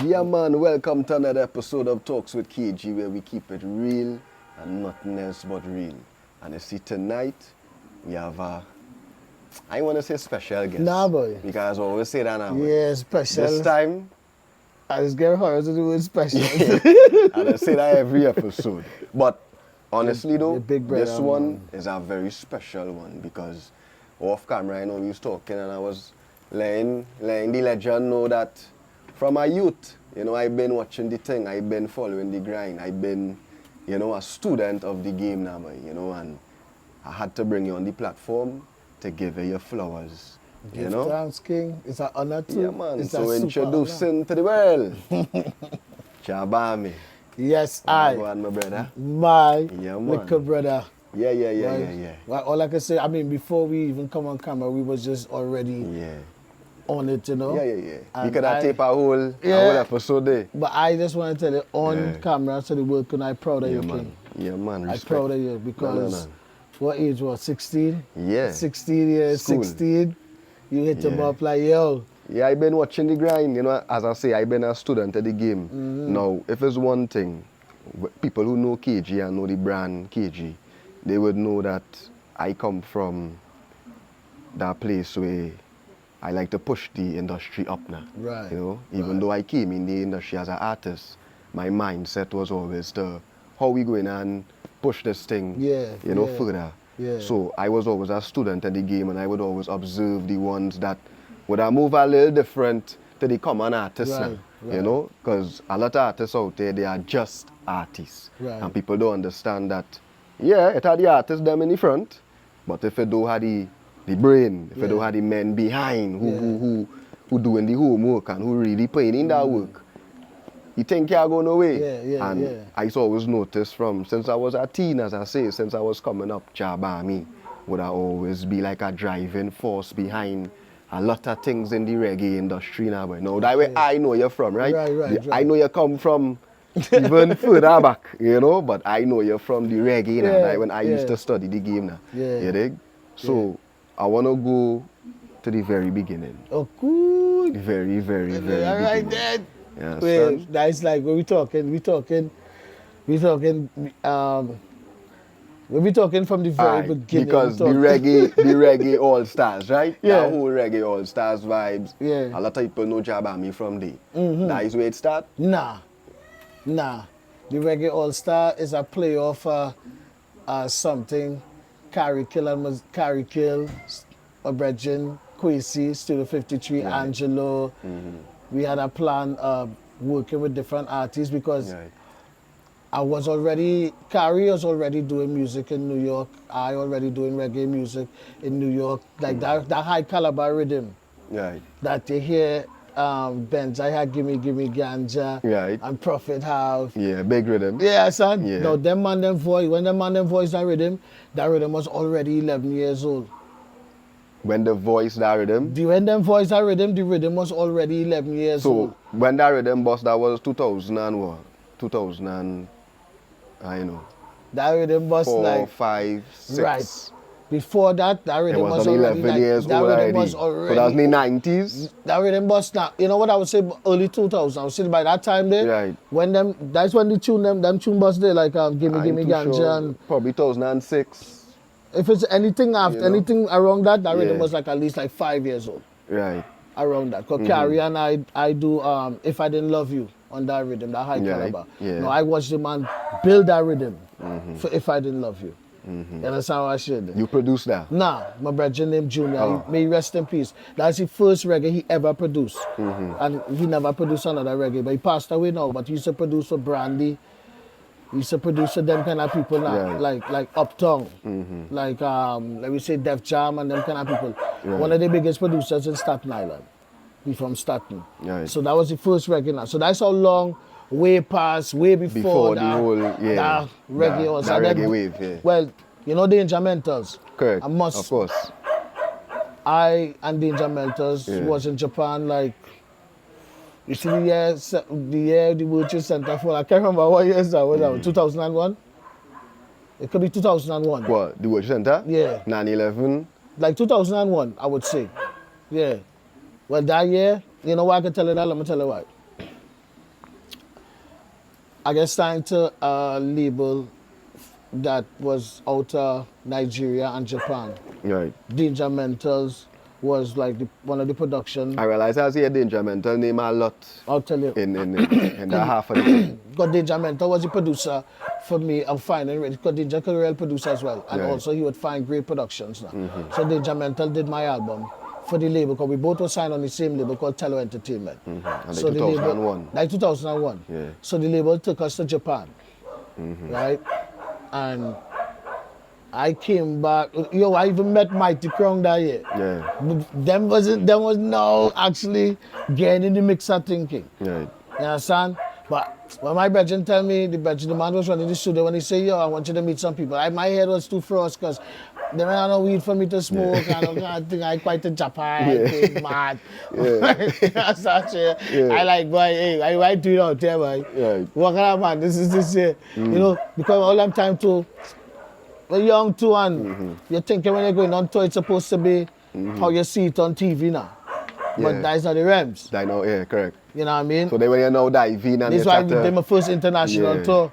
Yeah, man, welcome to another episode of Talks with KG, where we keep it real and nothing else but real. And you see, tonight we have I want to say special guest. Nah, boy. Because I always say that now. Yeah, special. This time, I just get hard to do with special. and I say that every episode. But honestly though, big brother, this one is a very special one because off camera, we was talking and I was letting the legend know that from my youth, I've been watching the thing, I've been following the grind, I've been, a student of the game now, and I had to bring you on the platform to give you your flowers. Thanks, King. It's an honor too. Yeah, man. It's so introducing to the world, Jah Bami. Yes, Go on, my brother. My Yeah, man. little brother. Yeah. Well, all I can say, before we even come on camera, we was just already on it, Yeah. And You could have taped a whole episode there. But I just want to tell you on camera so the world can I'm proud of you, man. King. Yeah, man. I'm Respect. proud of you because what age was 16? Yeah. 16 years, School. 16. You hit him up like, yo. Yeah, I've been watching the grind, as I say, I've been a student of the game. Now, if it's one thing, people who know KG and know the brand KG, they would know that I come from that place where I like to push the industry up now. Right. Even though I came in the industry as an artist, my mindset was always to how we going and push this thing, further. Yeah. So I was always a student in the game and I would always observe the ones that would I move a little different to the common artists now, because a lot of artists out there, they are just artists. Right. And people don't understand that, it had the artists them in the front, but if it don't have the brain, if it don't have the men behind who doing the homework and who really putting in that work, you think you're going away. I used to always notice since I was a teen, as I say, since I was coming up, Jah Bami would always be like a driving force behind a lot of things in the reggae industry now. But now that way I know you're from, right? Right. I know you come from even further back, but I know you're from the reggae now, when I used to study the game now. You dig? So I want to go to the very beginning. Oh, good. The very, very, very all right, beginning. then. Yeah, Wait, that's like when we talking from the very beginning. Because the reggae all stars, right? Yeah. The whole reggae all stars vibes. Yeah. A lot of people know Jah Bami from there. That is where it start? Nah. The Reggae All Star is a play of something. Carrie Kill, Brethren, Quasi, Studio 53, Right. Angelo. We had a plan of working with different artists because Carrie was already doing music in New York. I already doing reggae music in New York. Like that high caliber rhythm that you hear. Benz, I had Gimme Ganja and Prophet House. Yeah, big rhythm. Yeah, son. Yeah. No, when them man them voice that rhythm was already 11 years old. When the voice that rhythm? When them voice that rhythm, the rhythm was already 11 years old. So when that rhythm bust, that was 2000 and what? 2000 and, I know. That rhythm bust 4, 5, 6. Right. Before that rhythm was already 11 years old already. So that was in the 90s? That rhythm bust now. You know what I would say? Early 2000s. I would say by that time there. Right. That's when them tune bust there, like Gimme Ganja. Sure. And probably 2006. if it's anything after, anything around that rhythm was like at least like 5 years old. Right. Around that. Because Carrie and I do If I Didn't Love You on that rhythm, that high caliber. Yeah. No, I watched the man build that rhythm for If I Didn't Love You. And that's how I should. You produced that? Nah, my brother named Junior, may he rest in peace. That's the first reggae he ever produced. And he never produced another reggae, but he passed away now. But he used to produce for Brandy. He used to produce for them kind of people now, like Uptown, like let me say Def Jam and them kind of people. One of the biggest producers in Staten Island. He from Staten. So that was the first reggae now. So that's how long, way past, way before the whole, that reggae also. That reggae wave, Well, Danger Mentals. Correct. Of course. I and Danger Mentals was in Japan, like, you see the year the World Trade Center fall. I can't remember what year that was. 2001? It could be 2001. What, the World Trade Center? Yeah. 9/11? Like 2001, I would say. Yeah. Well, that year, you know why I can tell you that? Let me tell you why. I got signed to a label that was out of Nigeria and Japan. Right. Danger Mentals was like one of the production. I realize I see a Danger Mental name a lot I'll tell you. in that half of the thing. Because Danger Mental was the producer for me of finding because Danger could real producer as well. And Right. also he would find great productions now. So Danger Mental did my album for the label because we both were signed on the same label called Tello Entertainment. And So like the label, 2001. like 2001. Yeah. So the label took us to Japan, right? And I came back. Yo, I even met Mighty Crown that year. Yeah. Them was no actually getting in the mix of thinking. Right. You understand? But when my brethren tell me, the man was running the studio, when he say, yo, I want you to meet some people, my head was too frost because they don't have no weed for me to smoke. I think I quite a Japan, I think mad. I like, boy, hey, I do it out there, boy. Right. What kind of man, this is this year. You know, because all them time too, we're young too, and you're thinking when you're going on tour, it's supposed to be how you see it on TV now. But Yeah. that's not the realms. I know, yeah, correct. You know what I mean? So they when you know dive in and This is you why start to- they're my first international Yeah. tour.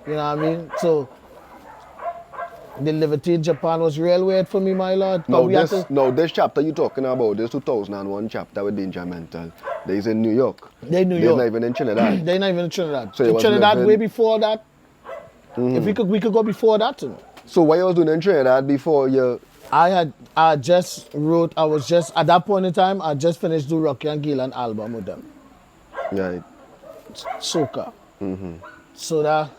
You know what I mean? So the liberty in Japan was real weird for me, my lord. 'Cause we had to- this chapter you talking about, this 2001 chapter with Danger Mental, they is in New York. They in New They're York. not even in Trinidad. They're not even in Trinidad. So it was Trinidad living- way before that. If we could go before that. So what you was doing in Trinidad before you... I just at that point in time, I just finished do Rocky and Gillan album with them. Right. Soca. So that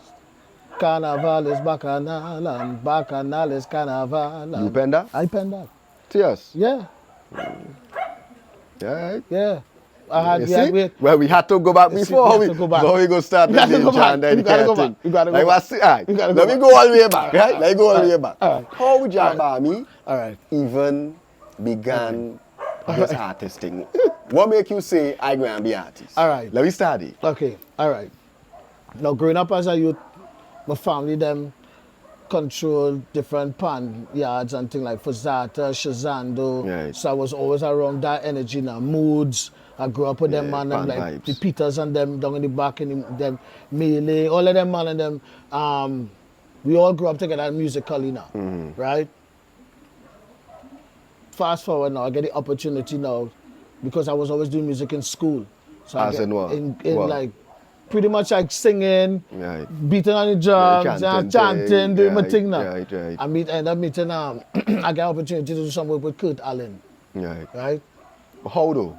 Carnival is bacchanal and bacchanal is carnival. You pen that? I pen that. Yes. Yeah, Yeah. yeah. I had, You we had, see? we, Well, we had to go back You see, before we have to go back. So we go start We with gotta go Danger back. and then We gotta go kind of back. We gotta go like, back. what's- alright, We gotta go let me back. go all the way back, right? Let me go all the way back. Alright. How would Jah Bami all right. even began this artist thing? What make you say, I go and be artist? Alright. Let me start it. Okay, all right. Now, growing up as a youth, my family them control different pan yards and things like Fazata, Shazando. Right. So I was always around that energy now, moods. I grew up with them man, them pan like vibes. the Peters and them down in the back and them Melee, all of them man and them. We all grew up together musically now, right? Fast forward now, I get the opportunity now because I was always doing music in school. So I As get in what? In What? like pretty much like singing, Right. beating on the drums, chanting, doing my right, thing now. right, right. I end up meeting I got opportunity to do some work with Kurt Allen, Right. right? How though?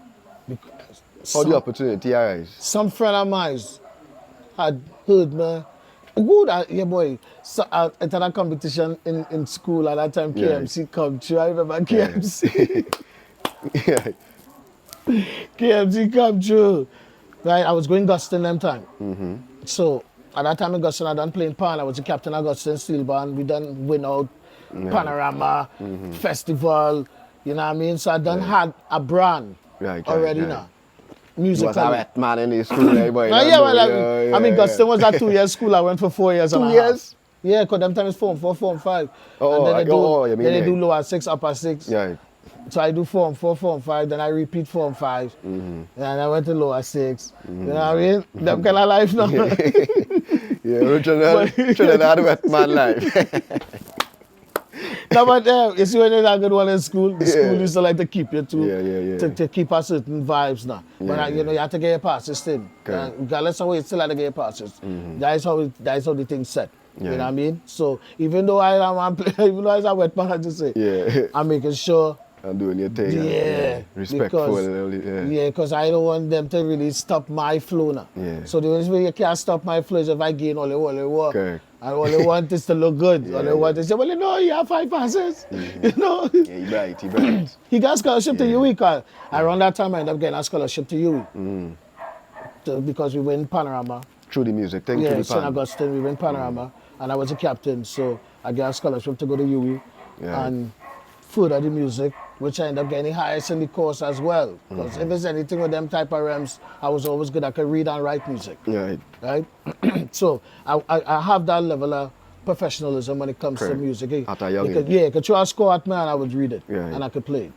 How the opportunity arise? Some friend of mine had heard me. Good, yeah, boy. So I entered a competition in school at that time. Yeah. KMC come true. I remember KMC. Yeah. KMC come true. Right, I was going Gustin them time. So at that time in Gustin, I done playing pan. I was the captain of Gustin Steel Band. We done win out Panorama Festival. You know what I mean? So I done had a brand Right, already right. now. You was a Musically. wet man in the school, eh, boy? Yeah, well, I mean, yeah. Gustin was at 2 years school. I went for 4 years. 2 and a years? half. Yeah, because them time is Form 4, Form 5. Oh, and then they do, you mean then they like- do lower 6, upper 6. Right. So I do Form 4, Form 5, then I repeat Form 5. And I went to lower 6. You know what I mean? Them kind of life now. Yeah, Trinidad wet man life. No, but you see when you're a good one in school, the school used to like to keep you to keep a certain vibes now. But you know, you have to get your passes still. Correct. Regardless of what, you still have to get your passes. That's how the thing's set. You know Yeah. what I mean? So even though I am even though I a wet man, I just say, Yeah. I'm making sure. I'm doing your thing. Respectful. Yeah, because I don't want them to really stop my flow now. Yeah. So the only way you can't stop my flow is if I gain all the work. Correct. And all they want is to look good. Yeah, all they want is say, well, you know, you have 5 passes. You know. Yeah, he bright. He got scholarship to UE. Cause around that time, I ended up getting a scholarship to UE. Because we win Panorama. Through the music, thank Yeah, you, St. Augustine, we win Panorama. And I was a captain, so I got a scholarship to go to UE. Yeah. And further the music, which I ended up getting highest in the course as well. Because if it's anything with them type of realms, I was always good. I could read and write music. Right. Right? So I have that level of professionalism when it comes to Correct. music. At a young You could, age. yeah, you could throw a score at me and I would read it Yeah. and I could play it.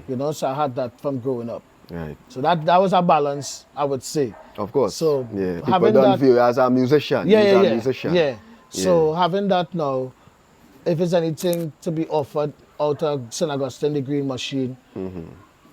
You know, so I had that from growing up. Right. So that was a balance, I would say. Of course. So yeah. People having don't that, view you as a musician. yeah, He's yeah, a yeah, musician. yeah. So having that now, if there's anything to be offered out of St. Augustine, the Green Machine,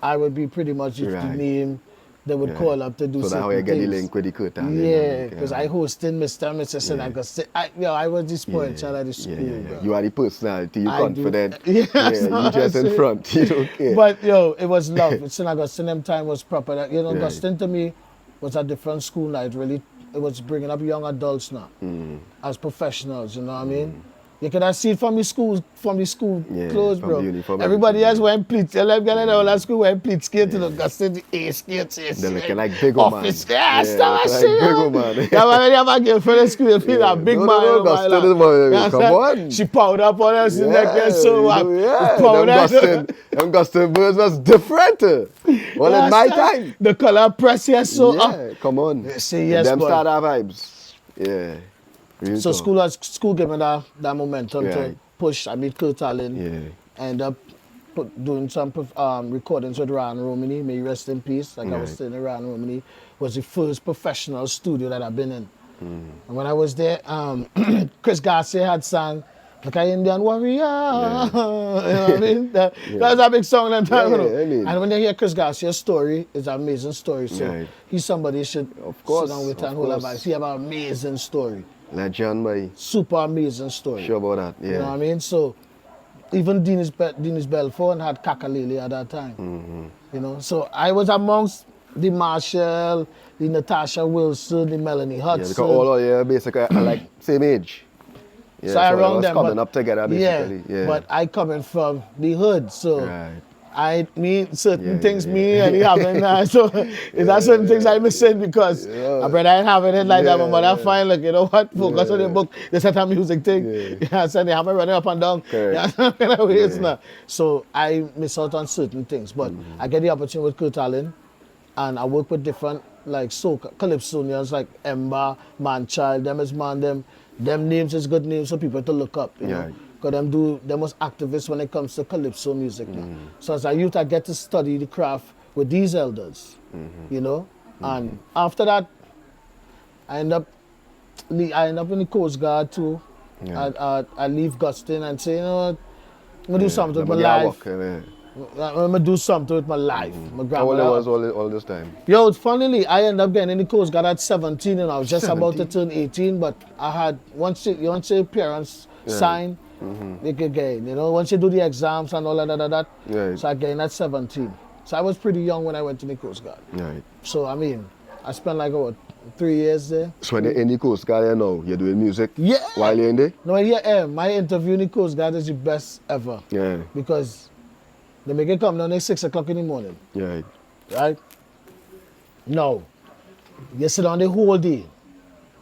I would be pretty much the Right. name they would Right. call up to do So that's certain how you get the things. link with the curtain. Yeah, because I hosted Mr. and Mrs. St. Augustine. I was the spoiled child at the school, bro. You are the personality, you I confident. do. Yeah, that's you what just I in say. front, you don't care. But it was love. St. Augustine, them time was proper. You know, Right. Augustine to me was a different school now. It was bringing up young adults now as professionals. You know what I mean? You could have seen from the school Yeah, clothes, from bro. the uniform, Everybody everything, else wearing pleats. You like getting all that school wearing pleats, skate to the Augustine, the A skates, They're looking like big old man. office. Yeah, Yeah, stop looking that like shit. big old man. Yeah, man, when you have a girlfriend in school, you feel Yeah. that big No, man. no, in my Augustine life. is my- You come understand? on. She powdered up on us in that Yeah, so them Augustine birds was different. Well, in my time. The color press here so up. Yeah, come on. Say yes, Them boy. start our vibes. Yeah. Real So talk. school gave me that momentum to Right. push. I mean, Kurt Allen. Yeah. End up doing some recordings with Ron Romany. May he rest in peace. Like I was Right. saying, Ron Romany was the first professional studio that I've been in. And when I was there, Chris Garcia had sang like an Indian warrior. You know what I mean? That was a big song that time. Yeah, you know? I mean- And when you hear Chris Garcia's story, it's an amazing story. So Right. he's somebody you should Of course, sit down with of and hold course. advice. He have an amazing story. Legend, boy. Super amazing story. Sure about that. Yeah. You know what I mean? So even Dennis Belfort had Kakalele at that time. You know, so I was amongst the Marshall, the Natasha Wilson, the Melanie Yeah, Hudson. because all of you basically are like same age. Yeah, so I it around was them, coming but- up together basically. Yeah. But I coming from the hood, so Right. I mean certain Yeah, things yeah, me and he having that. So is that certain things I missing because my brother ain't having it like that. My mother fine, like you know what? Focus on the book. They set a music thing. Yeah, so they have me running up and down. Correct. Yeah, so I miss out on certain things, but I get the opportunity with Kurt Allen, and I work with different like Calypsonians like Ember, Manchild, them is man them names is good names for people to look up. You know? Because them was activists when it comes to Calypso music. So as a youth, I get to study the craft with these elders, you know. And after that, I end up in the Coast Guard too. Yeah. I leave Gustin and say, you know what, I'm gonna do something with my Let me life. get work, I'm gonna do something with my life. My How old grandmother. was all this time? Yo, funnily, I ended up getting in the Coast Guard at 17 and I was just about to turn 18, but I had, once your parents sign, they could get in, you know, once you do the exams and all that. Right. So I get in at 17. So I was pretty young when I went to the Coast Guard. Right. So, I mean, I spent like, 3 years there. So when you're in the Coast Guard you know, you're doing music Yeah. while you're in there? No, yeah, my interview in the Coast Guard is the best ever. Yeah. Because they make it come down at 6 o'clock in the morning, Yeah. right? No. You sit down the whole day.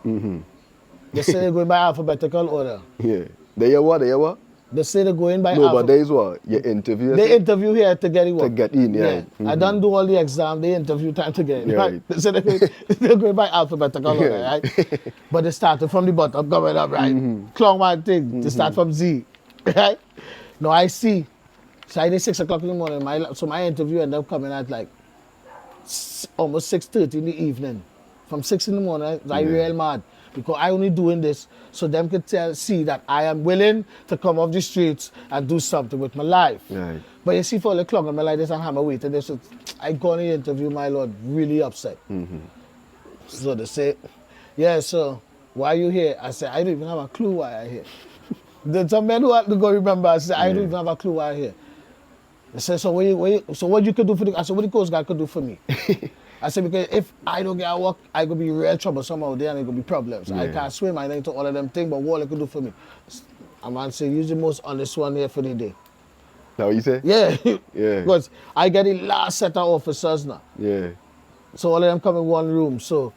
They say they're going by alphabetical order. Yeah. They hear what? They hear what? They say they're going by No, but alphabetical. there is what? You interview. They interview here to get it to work. get in, yeah. I don't do all the exam, they interview time to get in. Yeah. Right? They say they're going by alphabetical order, Yeah. right? But they started from the bottom, going up, right? Clown man thing, they start from Z, right? No, I see. So I did 6 o'clock in the morning. So my interview ended up coming at like almost 6:30 in the evening. From 6 in the morning, I real mad. Because I only doing this so them could see that I am willing to come off the streets and do something with my life. Right. But you see, for a clock, I'm like this and hammer waiting. This, I go on the interview, my lord, really upset. So they say, yeah, so why are you here? I said, I don't even have a clue why I'm here. Then some men who have to go remember, I said, I don't even have a clue why I'm here. They said, so what you could do for the, I said, what the Coast Guard could do for me? I said, because if I don't get a work, I could be real troublesome out there and it could be problems. I can't swim, I need to all of them things, but what it could do for me? A man say, use the most honest one here for the day. That what you say? Yeah. Yeah. Because I get the last set of officers now. Yeah. So all of them come in one room. So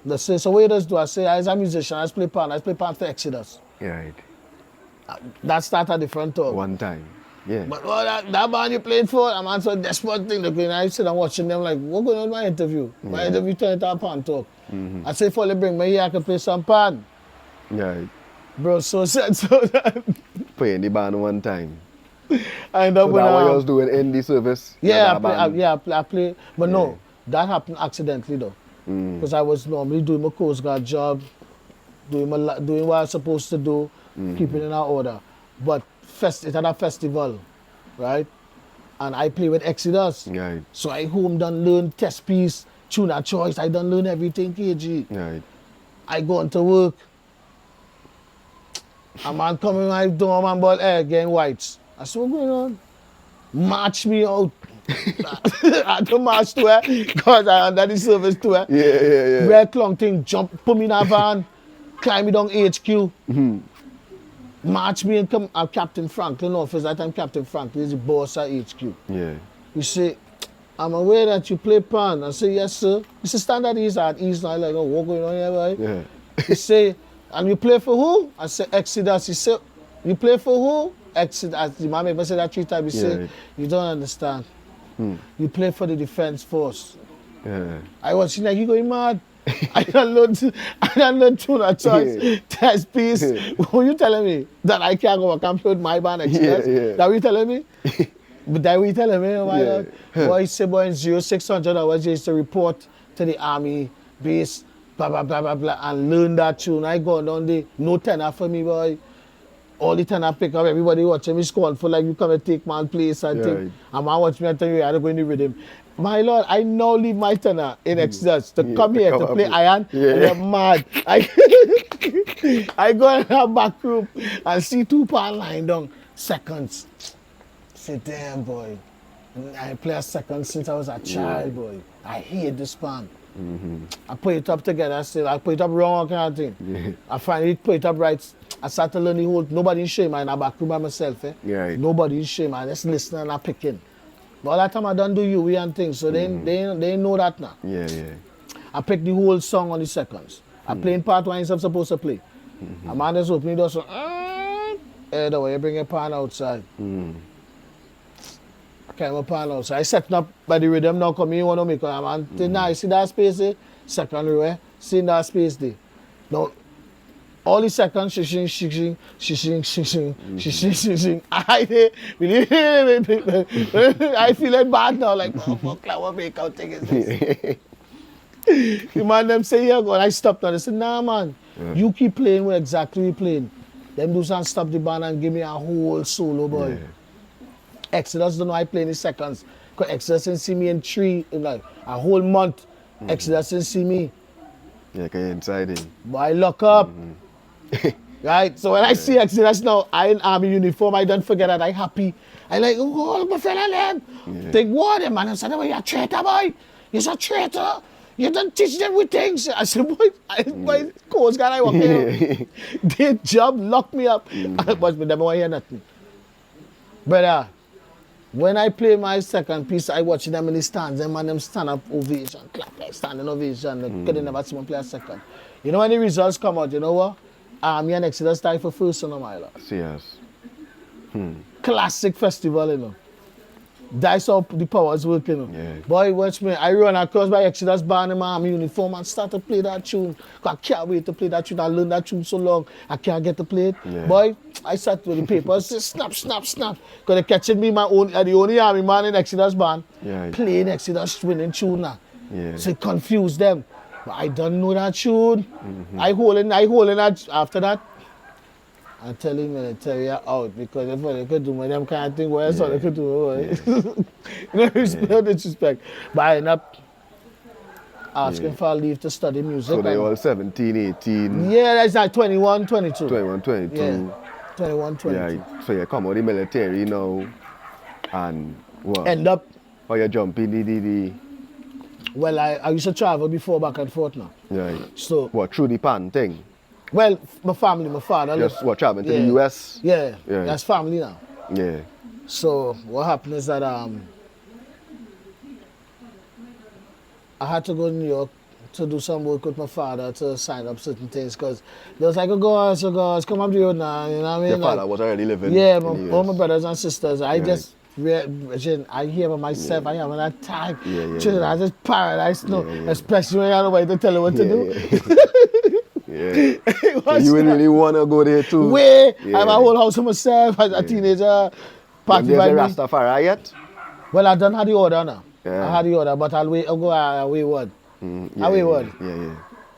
they say, so what you just do? I say, as a musician, I play pan for Exodus. Right. That started a different talk. One time. Yeah. But that band you played for, I'm on so desperate thing. I sit and watching them like, what going on in my interview? My interview turned into a pan talk. I say, for they bring me here, I can play some pan. Right. Bro, so sad, so that. Play in the band one time. I end up So with that what you was doing in the service? yeah, That band? I play, but no, that happened accidentally though, because I was normally doing my Coast Guard job, doing what I was supposed to do, keeping in our order. But it had a festival, right? And I play with Exodus. Right. So I home done learn test piece, tune a choice. I done learn everything, KG. Right. I go into work. A man coming my door, man, but getting whites. I said, what's going on? March me out. I had to march to her because I under the service to her. Yeah. Red clown thing, jump, put me in a van, climb me down HQ. March me and come. I'm Captain Franklin office. That time Captain Franklin is the boss at HQ. Yeah. He say, I'm aware that you play pan. I say, yes, sir. He said, standard is at East. I like, oh, what going on here, boy? Yeah. He say, and you play for who? I say, Exodus. He said, you play for who? Exodus. The man make me say that 3 times. He say, you don't understand. You play for the defense force. Yeah. I was like, you going mad? I don't learn tune a choice, test piece. Who you telling me that I can't go and play with my band Exodus? Yeah. That what you telling me? But that what you telling me? Oh my God. Boy, say boy in 0600 I was just to report to the army base, blah blah blah blah blah, and learn that tune. I go down there, no tenor for me, boy. All the time I pick up, everybody watching me scorn for like you come and take my place and thing. And man watch me and tell you I don't go in the rhythm. My Lord, I now leave my tenor in Exodus to come here to play iron. And they're mad. I go in our back room and see 2 pound lying down. Seconds. Say, damn boy. I play a second since I was a child, boy. I hate this pan. I put it up together still. I put it up wrong kind of thing. I finally put it up right. I started to learn the whole, nobody in shame in a back room by myself. Nobody in shame, I just listen and I picking. But all that time I done do you and things, so they know that now. Yeah. I picked the whole song on the seconds. I playing part 1 I'm supposed to play. A man just open the door, so, hey, the way you bring your pan outside. I came my pan outside. I setting up by the rhythm now, come here, you want to make a man. Now, you see that space there? Second row, see that space there. Now, all the seconds, she I feel like bad now, like, oh, fuck, like, what make out thing is this? The man them say, yeah, go, and I stopped now. They said, nah, man, you keep playing what exactly you playing. Them do some stop the band and give me a whole solo, boy. Exodus don't know I play in the seconds. Because Exodus didn't see me in like, a whole month. Exodus didn't see me. Yeah, because you're inside him. But I lock up. Right? So when I see Exodus now, I in army uniform, I don't forget that I happy. I like, oh, my friend them. Think what them, man? I said, you're a traitor, boy. You're a traitor. You don't teach them with things. I said, boy, my Coast Guard, I walk here. Their job locked me up. But they never want to hear nothing. Brother, when I play my second piece, I watch them in the stands. Them and them stand up ovation, clap like standing ovation. They never see me play a second. You know when the results come out, you know what? Me and Exodus tie for first on my life. Yes. Classic festival, you know. That's how the powers working. You know. Boy, watch me. I run across by Exodus band in my army uniform and start to play that tune. I can't wait to play that tune. I learned that tune so long. I can't get to play it. Boy, I sat with the papers, snap. Because they catching me, the only army man in Exodus band, playing Exodus winning tune now. So it confused them. But I don't know that tune. I holding that after that. I'm telling you, I tell you out because if they could do my them kind of thing, what else they could do? No disrespect. But I end up asking for leave to study music. So they all 17, 18? Yeah, that's like 21, 22. 21, 22. Yeah, 21, 22. Yeah, so you come out of the military now and what? End up. Or you jump in the Well, I used to travel before back and forth now. Right. So. What, through the pan thing? Well, my family, my father. Just what, traveling to the US? Yeah, that's family now. Yeah. So what happened is that I had to go to New York to do some work with my father to sign up certain things because they was like, oh guys, come up to you now, you know what I mean? Your father was already living all my brothers and sisters. I just, I hear by myself, I am that time. I just paradise, especially when I don't know what to tell you what to do. So you really want to go there too? I have a whole house to myself as a teenager. Party there's by a me. Rastafari yet? Well, I done had the order now. Yeah. I had the order, but I'll go away word. Away word. Yeah.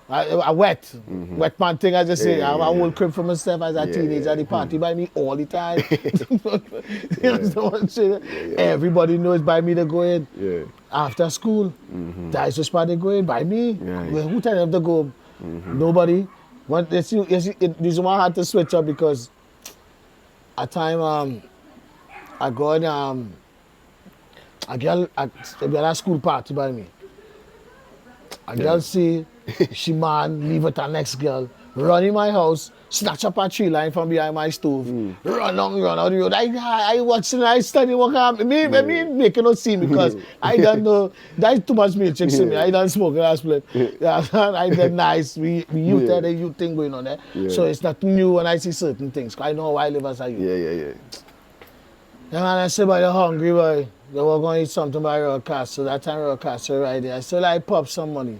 I wet. Wet man thing, as I say. Yeah, I have a yeah, whole yeah. crib for myself as a Yeah, teenager. yeah. The party by me all the time. You understand what I'm saying? Everybody knows by me to go in. Yeah. After school, that's the spot they go in by me. Right. Well, who tell them to go? Nobody. This one had to switch up because at time I go in a girl we had a school party by me. A girl see she man leave with her next girl, run in my house, snatch up a tree line from behind my stove, run out the road. I watching, I study what happened. Me making no scene because I don't know. That's too much milkshake to me. I don't smoke a split. Yeah, I did nice. We youth had a youth thing going on there. Yeah. So it's not new when I see certain things. I know how I live as a youth. Yeah. And man, I say, boy, you're hungry, boy. They were going to eat something by Royal Castle. That time Royal Castle right there. I said, I pop some money.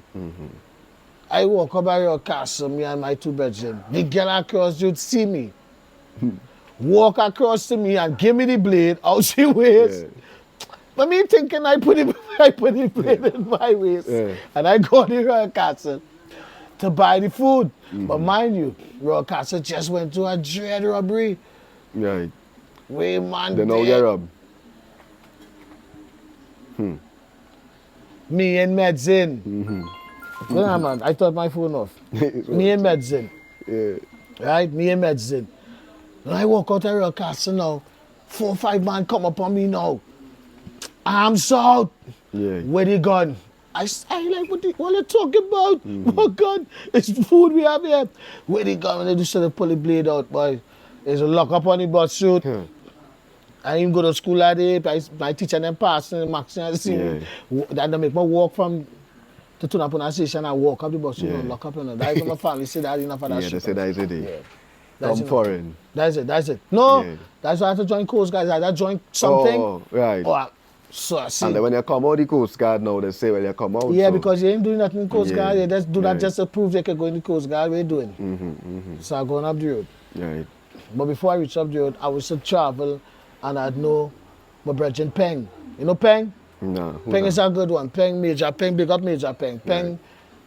I walk up by Royal Castle, me and my two brethren. The girl across, you'd see me. Walk across to me and give me the blade, out she waist. Yeah. But me thinking I put the blade in my waist. Yeah. And I go to Royal Castle to buy the food. But mind you, Royal Castle just went to a dread robbery. Right. Way man They know dead. get robbed. Me and medicine. Well, man, I thought my phone off. Me and medicine. Yeah. Right? Me and medicine. When I walk out of Royal Castle now, 4 or 5 man come up on me now. Arms out. Yeah. Where the gun? I like, what you talking about? What gun? It's food we have here. Where the gun? When they just pull the blade out, boy. There's a lock up on the butt shoot. I didn't go to school that day. My teacher them passing the maximum. I see me. That they make me walk from the tune up on a station and walk up the bus, lock up on it. That is what my family said that enough for that shit. They say that is it. Yeah. Come foreign. That's it. No, Yeah. that's why I had to join Coast Guard. I had to join something. Oh, right. So I see. And then when you come out the Coast Guard now, they say when you come out. Yeah, so. because you ain't doing nothing in Coast Guard. Yeah. You just do that Yeah. just to prove they can go in the Coast Guard. What you doing? So I'm going up the road. Right. But before I reach up the road, I was to travel and I'd know my brethren Peng. You know Peng? No. Peng is a good one. Peng, Major Peng, big up Major Peng. Peng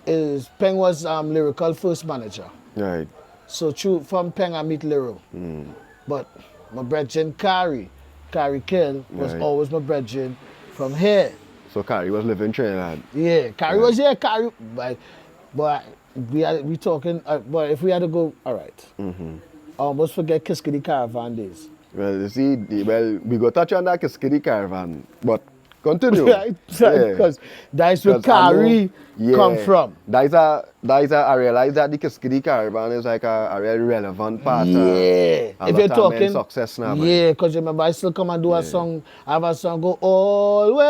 was lyrical first manager. Right. So from Peng I meet Lero. But my brethren Kari Kill was Right. always my brethren from here. So Carrie was living in Trinidad. Yeah, Kari was here. Kari, but we talking. But if we had to go, all right. I almost forget Kiskidi Caravan days. Well, you see, we go touch on that Kiskidi Caravan, but continue. Right, because that's where Kari come from. I realize that the Kiskidi Caravan is like a really relevant part Yeah, of if you're that talking man's success now. man. yeah, because remember I still come and do a song. I have a song go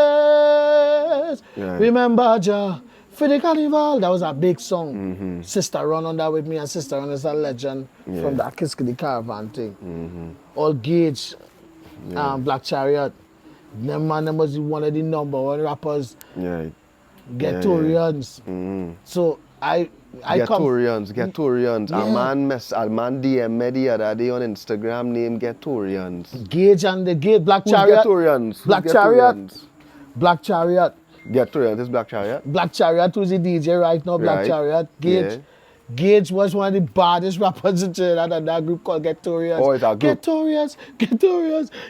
always remember Jah for the carnival. That was a big song. Sister Run on that with me, and Sister Run is a legend from that Kiskidi Caravan thing. All Gage, Black Chariot. Them man was one of the #1 rappers. Yeah. Ghettorians. So I come. Ghettorians. Yeah. A man DM me the other day on Instagram named Ghettorians. Gage and the Gage Black Who's Chariot. Ghettorians? Black Who's Chariot. Ghettorians? Black Chariot. Ghettorians is Black Chariot. Black Chariot who's the DJ right now. Black Right. Chariot. Gage. Yeah. Gage was one of the baddest rappers in Trinidad, and that group called Ghettorians. Oh, it's a group.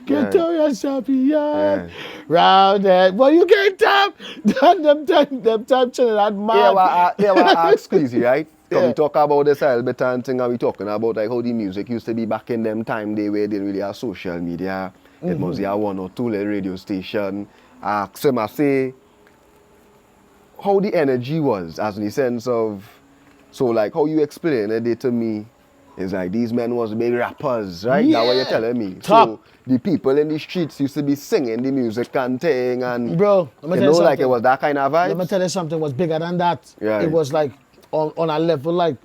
Ghettorians, champion. Yeah. Round that. But you can't tap. Them time Trinidad mad. Yeah, well, I ask Squeezy, right? So Yeah. we talk about this a little bit and thing, and we talking about like how the music used to be back in them time they where they really have social media. It must be a 1 or 2 little radio station. Ask him, I say, how the energy was, as in the sense of, so like how you explain it to me, is like these men was big rappers, right? That's what you're telling me. Top. So the people in the streets used to be singing the music and thing, and Bro, let me you tell know, you like it something. was that kind of vibe. Let me tell you something was bigger than that. Right. It was like on a level like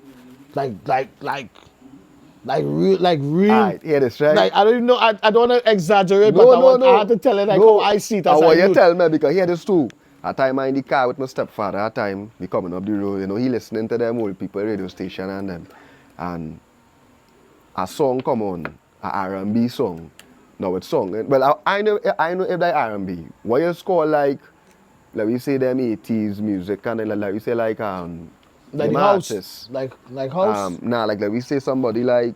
real. Alright, hear this, right? Like I don't even know. I don't want to exaggerate, No, but no, I had to tell it like no. how I see it I as want a you youth. tell me because hear this too. At time I in the car with my stepfather. At time we coming up the road, you know, he listening to them old people radio station and them, and a song come on, a R&B song, No, it's song. Well, I know if they R&B. What you score like we say them 80s music and then like we say like Like them the house, artists. like house. Nah, like we say somebody like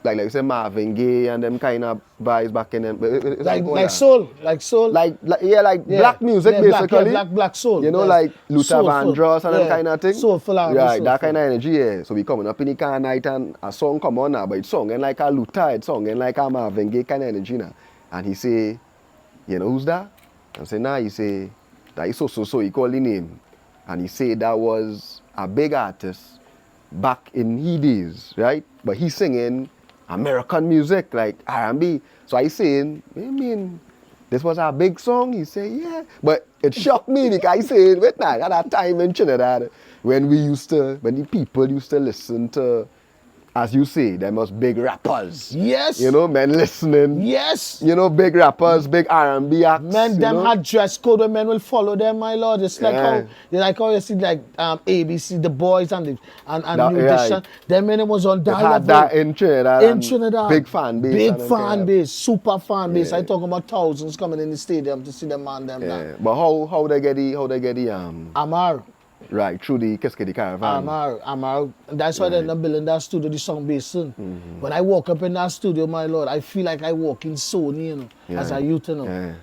we say Marvin Gaye and them kind of vibes back in them. Like soul. Like black music basically. Black soul. You know, yes. like Luther Soulful. Vandross and them kind of thing. Soulful R&B, Right, soulful. that kind of energy, yeah. So we coming up in the car at night and a song come on now, but it's song and like a Luther, it's song and like a Marvin Gaye kind of energy now. And he say, you know who's that? I say, nah, he say, that is so, he called the name. And he say that was a big artist back in he days, right? But he's singing American music, like R&B. So I saying, I mean, this was a big song? He say, yeah. But it shocked me because I said, wait now, at that time in Trinidad, when the people used to listen to, as you say, there was big rappers. Yes. You know, men listening. Yes. You know, big rappers, big R&B acts. Men, them had dress code where men will follow them, my lord. It's like how you see like ABC, the boys and New Edition. Right. Them men was on that It had level. that in Trinidad. In Trinidad. Big fan base. Big fan base, super fan base. Yeah. I talk about thousands coming in the stadium to see them man them Yeah. now. But how they get the Amar. right, through the Kiskedi Caravan. Amar. That's why they're not building that studio, the song basin. When I walk up in that studio, my lord, I feel like I walk in Sony, you know, as a youth, you know. Yeah.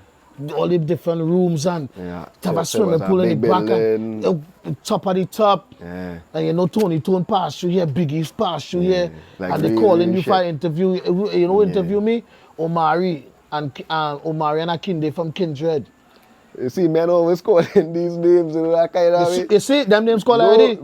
All the different rooms and have a swimming pool in the back and top of the top. Yeah. And you know Tony Tone passed through here, Biggie's passed through here. Like and they really, calling really you for interview, you know, interview me, Omari and Akinde from Kindred. You see, men always calling these names, you know, that kind of way. You see, them names called already?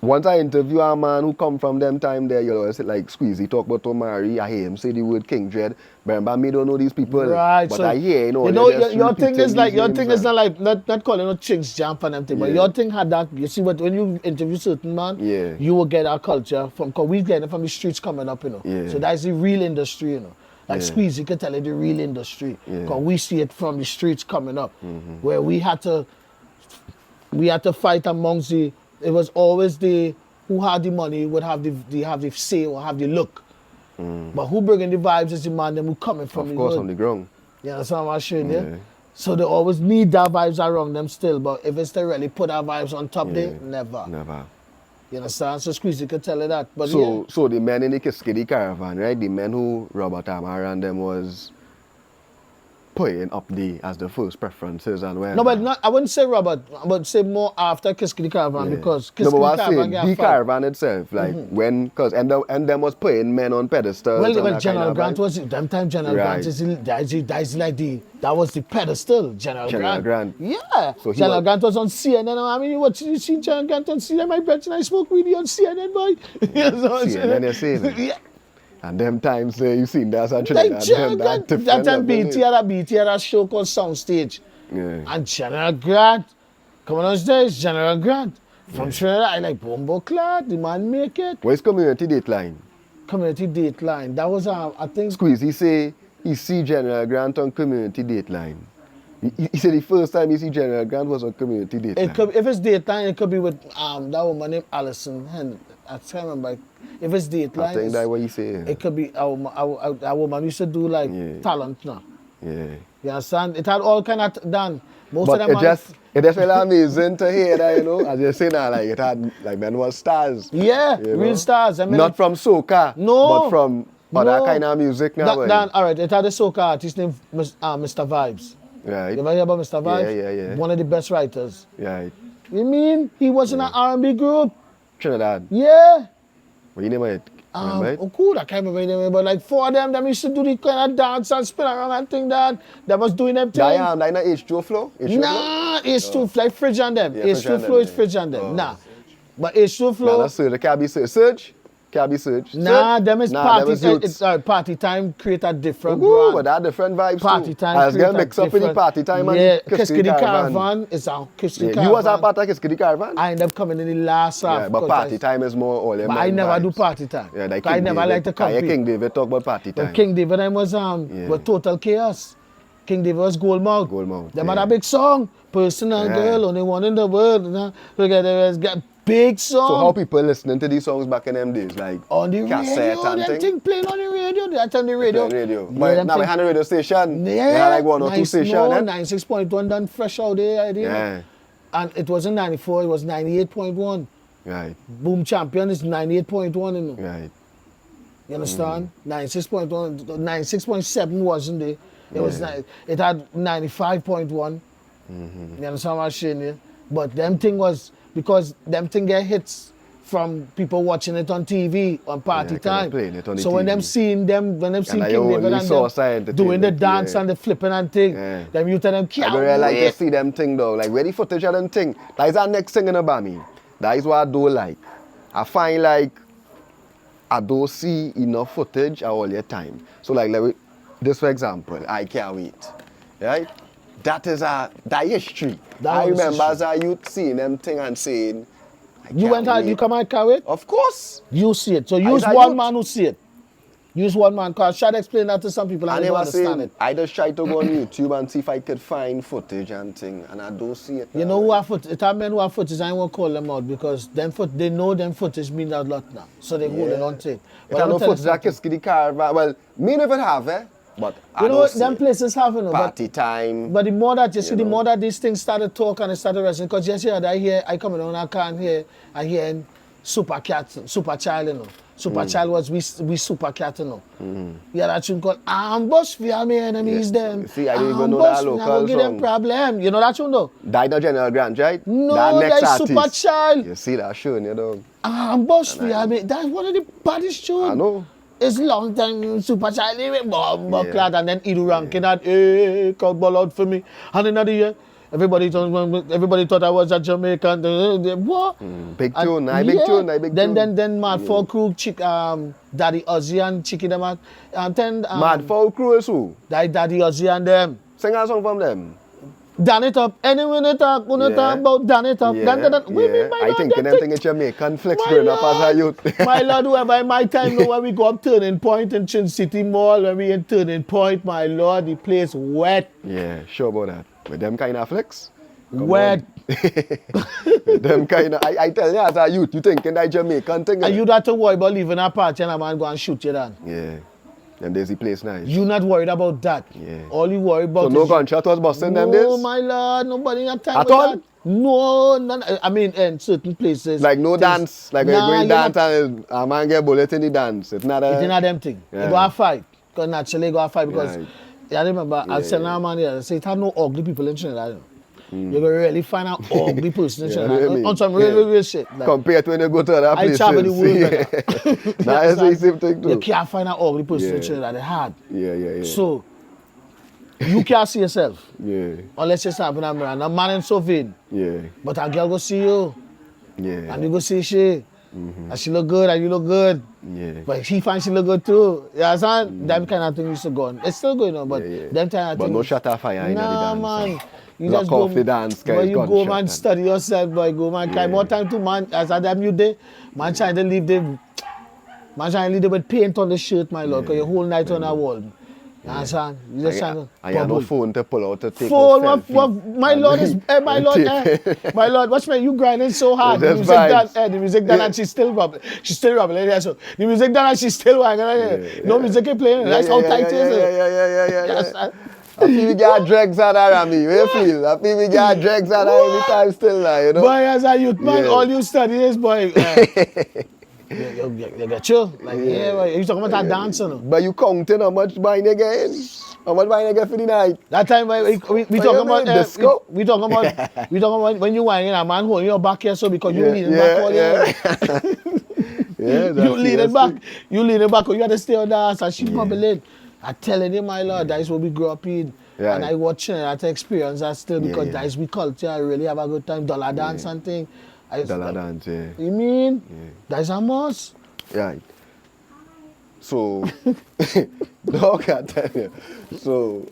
Once I interview a man who come from them time there, you know, say like Squeezy talk about Omari, I hear him say the word King Dread. Remember, me don't know these people. Right. But So, I hear, you know, your thing is like, not not calling no chinks jump and everything, but your thing had that, you see, what when you interview certain man, you will get our culture from, because we get it from the streets coming up, you know. Yeah. So that's the real industry, you know. Like Squeezy can tell you the real industry, because we see it from the streets coming up, where we had to fight amongst it was always the who had the money would have the say or have the look. But who bringing the vibes is the man them who coming from of course, hood. on the ground. You understand what I'm saying, yeah? So they always need that vibes around them still, but if it's to really put our vibes on top there, never. You understand? So Squeezy could tell you that. But so the men in the Kiskedi Caravan, right? The men who Robert Amar and them was putting up as the first preferences and when. No, but not, I wouldn't say Robert, I would say more after Kiskedi Caravan because Kiskedi Caravan got the caravan itself, like when, because and them was putting men on pedestals. Well, General Grant was, them time General Grant that was the pedestal, General Grant. Yeah. So General Grant was on CNN. I mean, you see General Grant on CNN, my brother, and I smoke weed on CNN, boy. CNN, you're saying? Yeah. And them times you seen that's actually like that time BT had a show called Soundstage. Yeah. And General Grant, coming on stage, General Grant. From Trinidad, I like Bombo Clad, the man make it. Where's Community Dateline? Community Dateline. That was I think Squeeze, he say he see General Grant on Community Dateline. He said the first time he see General Grant was on Community Dateline. If it's Dateline, it could be with that woman named Allison. I can't remember. If it's Dateline, I think that's what you say. It could be our woman used to do like talent now. Yeah. You understand? It had all kind of done. Most but of them it just felt amazing to hear that, you know. As you say now, like it had like men was stars. Yeah, real stars. I mean, not from soca, but from other kind of music now. All right, it had a soca artist named Mr. Vibes. Right. You ever hear about Mr. Vibes? Yeah. One of the best writers. Right. You mean he was in an R&B group? Trinidad. Yeah. What you name it? Oh, cool. I can't remember the name, but like four of them used to do the kind of dance and spin around and thing that was doing them things. That not H2 flow? Nah, H2 like Fridge and them. H2 flow is Fridge and them. Nah. But H2 flow. Nah, that's Surge. It can't be Surge. Can't be Surge. Nah, them is party time create a different brand. But that different vibes party too. Time I was getting mixed up in the party time and Kiskedi Caravan is our Kiskedi Caravan. You was a part of Kiskedi Caravan? I end up coming in the last half. Yeah, but party time is more all them. But I never do party time. Yeah, like I never like to compete. King David talk about party time. But King David was total chaos. King David was Goldmouth. Them had a big song. Person and girl, only one in the world. Look at it, big song. So how people listening to these songs back in them days, like on the cassette radio, and that thing? thing playing on the radio. That on the radio. Radio. Yeah, But them now we thing- had a radio station. Yeah, They had like one or two stations. No, eh? 96.1 done fresh out there. Yeah. And it wasn't 94, it was 98.1. Right. Boom Champion is 98.1. You know? Right. You understand? 96.1, 96.7 wasn't there. It was Yeah. it had 95.1. You understand what I'm saying here? But them thing was because them thing get hits from people watching it on TV on party Yeah, kinda time. playing it on the So when them TV. seeing I King David only and saw them side doing the entertainment, dance yeah. and the flipping and thing, Yeah. them you tell them I can't don't really like wait. to see them thing though. Like where the footage of them thing. That is our next thing in a Bami. That is what I do like. I find like I don't see enough footage all the time. So like this for example, I can't wait. Right? That is that history. That I was remember history. as a youth seeing them thing and saying, I You can't went out, wait. you come and carry it, Of course. you see it. So use a one youth. man who see it. Use one man, because I tried to explain that to some people and And they they don't were understand saying, it. I just try to go on YouTube and see if I could find footage and thing, and I don't see it. You know who have footage? It are men who have footage, I won't call them out because they know them footage mean a lot now. So they hold it on to it. But I know footage that kiss the car, well, me never have, but I You know don't what see them it. places have, you know, Party time. but the more that you see, the know. more that these things started talk and they started wrestling. Because yes, yeah, I come down, I can't hear, I hear Super Child, you know. Super Child was we Super Cat, you know. Yeah, that tune called Ambush for me enemies them. See, I didn't even know that Ambush, local I will give them song. problem. You know that tune though? That no General Grant, right? No, that next that is artist. Super Child. You see that showing, you know. Ambush for me. That's one of the baddest tunes. I know. It's long time Super Child, bomb, Yeah. clad, and then Edu Rankin had called ball out for me. And another year, everybody thought I was a Jamaican. What? Big And tune, I big tune, I big tune. Then Mad Folk Crew, Daddy Ozzy and Chicky them out. And then Mad Foul Crew is who? Daddy Ozzy and them. Sing a song from them. Dan it up. Anyone they talk, when they Yeah. talk about Dan it up. Yeah, We mean by I that, think that them thing. thing in Jamaican flex My growing up as a lord, youth. my lord, whoever in my time know when we go up Turning Point in Chin City Mall, when we in Turning Point, my lord, the place wet. Yeah, sure about that. With them kind of flex. Come Wet. on. Them kind of, I tell you as a youth, you thinking that Jamaican thing. And you not to worry about leaving a party and a man go and shoot you down. Yeah. And there's the place nice. You not worried about that. Yeah. All you worry about So no is gunshot was busting them no, days? my lord, nobody got time At for all? that. No, none, I mean, in certain places. Like no things- dance, like Nah, a going you dance not- and a man get bullet in the dance. It's not a... It's not them thing. Yeah. You go a fight. Because naturally you go a fight because Right. I remember I was telling our man here, I say it have no ugly people in Trinidad. You know. You're gonna really find out ugly person in Yeah, Trinidad. really? On some Yeah. real shit. Like, Compared to when you go to other I places. travel the world, brother. That is the same thing too. You can't find an ugly person in Yeah. Trinidad. It's hard. Yeah. So you can't see yourself Yeah, unless you're standing in a mirror. And a man in so vain. yeah, But a girl go see you yeah, and you go see she. And she look good and you look good. yeah. But he finds she look good too. You understand? Them kind of thing used to go on. It's still going on, but Yeah. them kind of But thing. no shut off fire in the Nah, dance. man. You Lock just off go, the dance, guys, boy, you go, gunshot man, and- study yourself, boy. Go, man. Carry more time to, man. As a damn you day, man, trying to leave the, man, trying to leave the with paint on the shirt, my lord, because you whole night on a wall. You understand? You just trying to I have no bubble. phone to pull out to take Phone, no what, my lord is, my lord, my lord, watch me, you grinding so hard. The Just music done, vibes. the music done, Yeah. and she's still rubbing. She's still rubbing. Yeah, so the music done, and she's still wanging. No music ain't playing. That's how tight it is. Yeah. Yes, sir. I feel we got dregs out of Rami. Where you feel? I feel we got dregs out of every time still now, you know? Boy, as a youth man, Yeah. all you study is, boy. You get chill. Like, yeah, boy. You talking about that dancer, no? But you counting how much buying again? How much buying again for the night? That time, boy, we What talking you about mean, disco? we talking about when you whining a man holding your back here, so because you leaning back all yeah. here. Yeah, You leaning back. thing. You leaning back. You got to stay on the ass and she bubbling. I telling you, my lord, that is what we grew up in. Yeah. And I watching that experience that still because Yeah. that is we culture. I really have a good time. Dollar dance and thing. Dollar dance, yeah. You mean? That's a must. Right. So, dog, I tell you. So,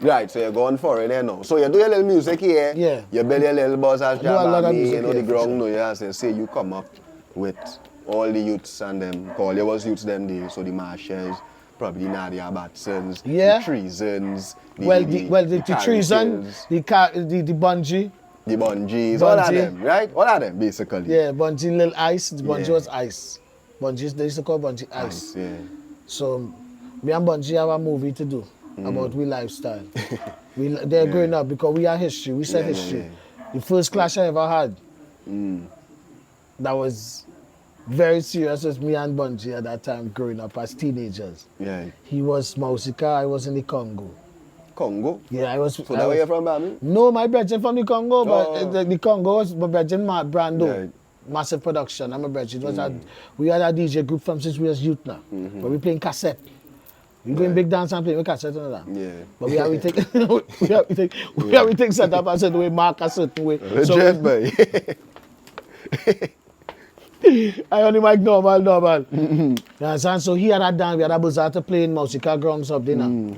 right, so you're going for it there now. So you do your little music here. Yeah. You build your little buzz as do a lot of Jah Bami, music you know, here, the for ground sure. know you as they say you come up with all the youths and them, call you was youths them days, so the Marshalls, probably Nadia Batsons, Yeah. the Treasons, The treason, Charity the bungee, The bungees, all of Bungee. them, right? All of them, basically. Yeah, Bungee Little Ice. The Bungee Yeah. was Ice. Bungee, they used to call Bungee Ice. Yeah. So, me and Bungee have a movie to do about we lifestyle. They're growing up because we are history. We said history. The first clash I ever had, that was very serious, was me and Bungee at that time growing up as teenagers. Yeah. He was Mausika, I was in the Congo. Congo? Yeah, I was. So that where you're from, Bami? No, my brethren from the Congo, but Oh. the Congo was my brethren, Brando. Yeah. Massive production, I'm a brethren. It was we had a DJ group from since we was youth now. But we playing cassette. We doing big dance and playing with cassette and all that. Yeah. But we have we take set up and said we mark a certain way. Legend, boy. I only make normal. You understand? So he had a dance, we had a bazaar to play in Mausika grounds up there now.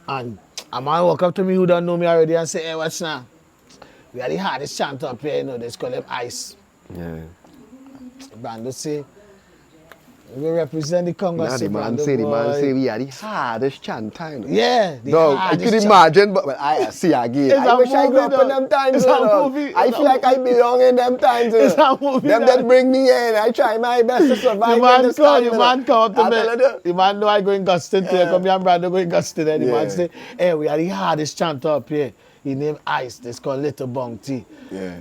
And a man walk up to me who don't know me already and say, hey, what's now? We are the hardest chant up here, you know, they call them Ice. Yeah. Brando say, we represent the Congo. Nah, the man Brando say boy. we are the hardest chant time. Yeah, the Dog, I hardest could chant. imagine, but I see again. It's I a wish I grew movie, up in dog. them times. It's a dog. movie. I feel like I belong in them times. It's a movie, Them dog. that bring me in. I try my best to survive in this time. The man come up to I tell me. you. The man know I go in Gustin today. Come here and Brando go in Gustin. And the man Yeah. say, hey, we are the hardest chant up here. He named Ice. It's called Little Bong Tea. Yeah.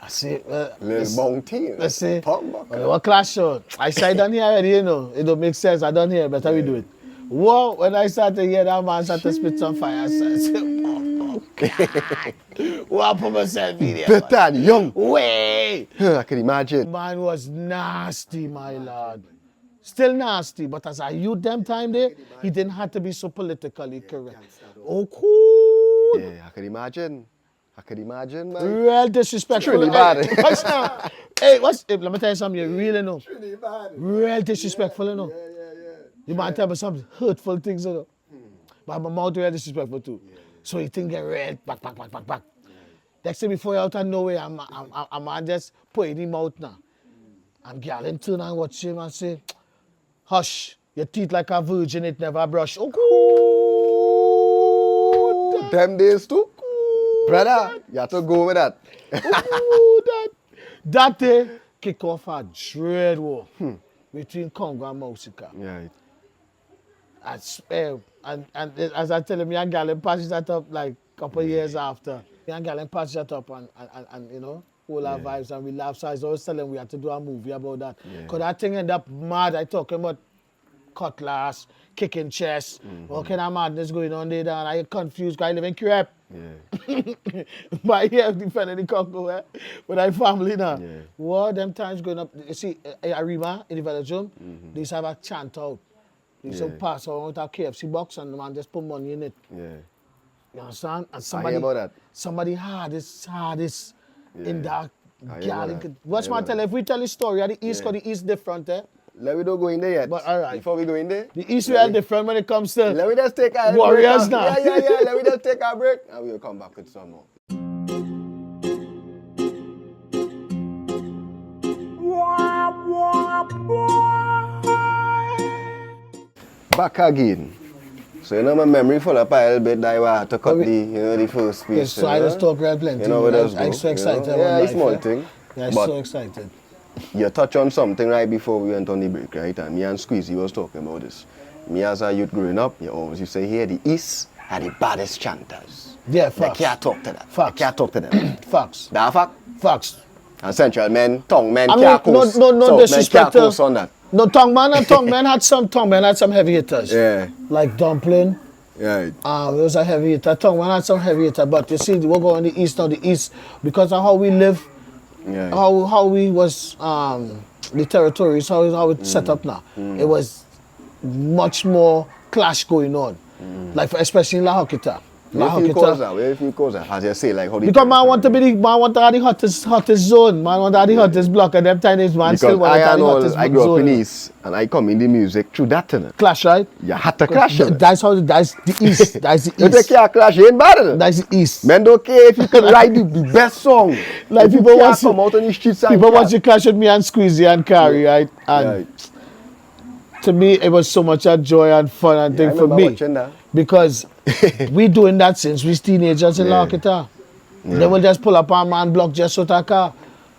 I say, Little bong tea. let's say, Pumbuck. what clash show? I say, I done here already, you know. It don't make sense. I done here, better we do it. Whoa, when I started to hear that man start to spit some fire, I said, oh, God. What put myself in here? Better and young. Way! I can imagine. Man was nasty, my lord. Still nasty, but as a youth them time there, he didn't have to be so politically correct. Oh, cool. Yeah, I can imagine. Man. Real disrespectful. Trinidad. Hey, what's now? Hey, let me tell you something you really know. Trinidad. Real disrespectful, you know. You might tell me some hurtful things, you know. But my mouth real disrespectful too. So you think get real back. Next thing before you out of nowhere, I'm just putting him out now. And girl him turn and watch him and say, hush, your teeth like a virgin, it never brush. Oh, good. Them days too. Brother, you have to go with that. Ooh, that day kick off a dread war between Congo and Mausika. Yeah. And as I tell him, me and Galen patched that up like a couple years after. Me and Galen patched that up and you know, all our vibes and we laugh. So I was always telling him we had to do a movie about that. Because that thing ended up mad. I talking about cutlass, kicking chest. What kind of madness going on there? And I confused because I live in Crep. Yeah. But here defending the Congo, with our family now. Yeah. What them times going up, you see, Arima in the village home, they used to have a chant out. They used to pass around with a KFC box and the man just put money in it. Yeah. You understand? And I hear about that. somebody hardest in that I hear about girl. that. What's I my hear tell? If we tell the story, the East, because the East different, Let me don't go in there yet. But all right. Before we go in there. The East real different when it comes to Let me just take a Warriors break. now. Yeah. Let me just take a break and we'll come back with some more. Back again. So you know my memory full up a little bit that I had to cut the first piece. Yes, so I just talk real plenty. You know what else I'm go, so you excited. know? about Yeah, it's life, small thing. Yeah, I'm But so excited. you touched on something right before we went on the break, right? And me and Squeezy was talking about this. Me as a youth growing up, you always used to say here the East are the baddest chanters. Yeah, They facts. can't talk to that. Facts. They can't talk to them. Facts. That a fact? Facts. And Central men, tongue men I mean, can't coast. no South men disrespect can't to- coast on that. No, tongue man had some heavy hitters. Yeah. Like Dumpling. Yeah. It was a heavy hitter. Tongue man had some heavy hitter. But you see, we're going the East now. The East, because of how we live, Yeah. how we was the territories, how it's set up now. It was much more clash going on. Like especially in La Hoquita. Where if you cause that? Where if you cause that? As you say, like how the Because man want to have the hottest zone. Man want to have the hottest block, and them times man because still want to have the I hottest grew up zone. in East and I come in the music through that thing. Clash, right? You had to clash it. That's the East. That's the You take East. care of clash, you ain't bad enough. That's the East. Men don't care if you can write the best song. Like if you people can't want to- come out on the streets and People clash. want to clash with me and Squeezy and Carrie, right? And Right. to me, it was so much a joy and fun and Yeah, I thing for remember me. watching that. Because we doing that since we was teenagers in Yeah. La Hoquita. They will just pull up a man block just with a car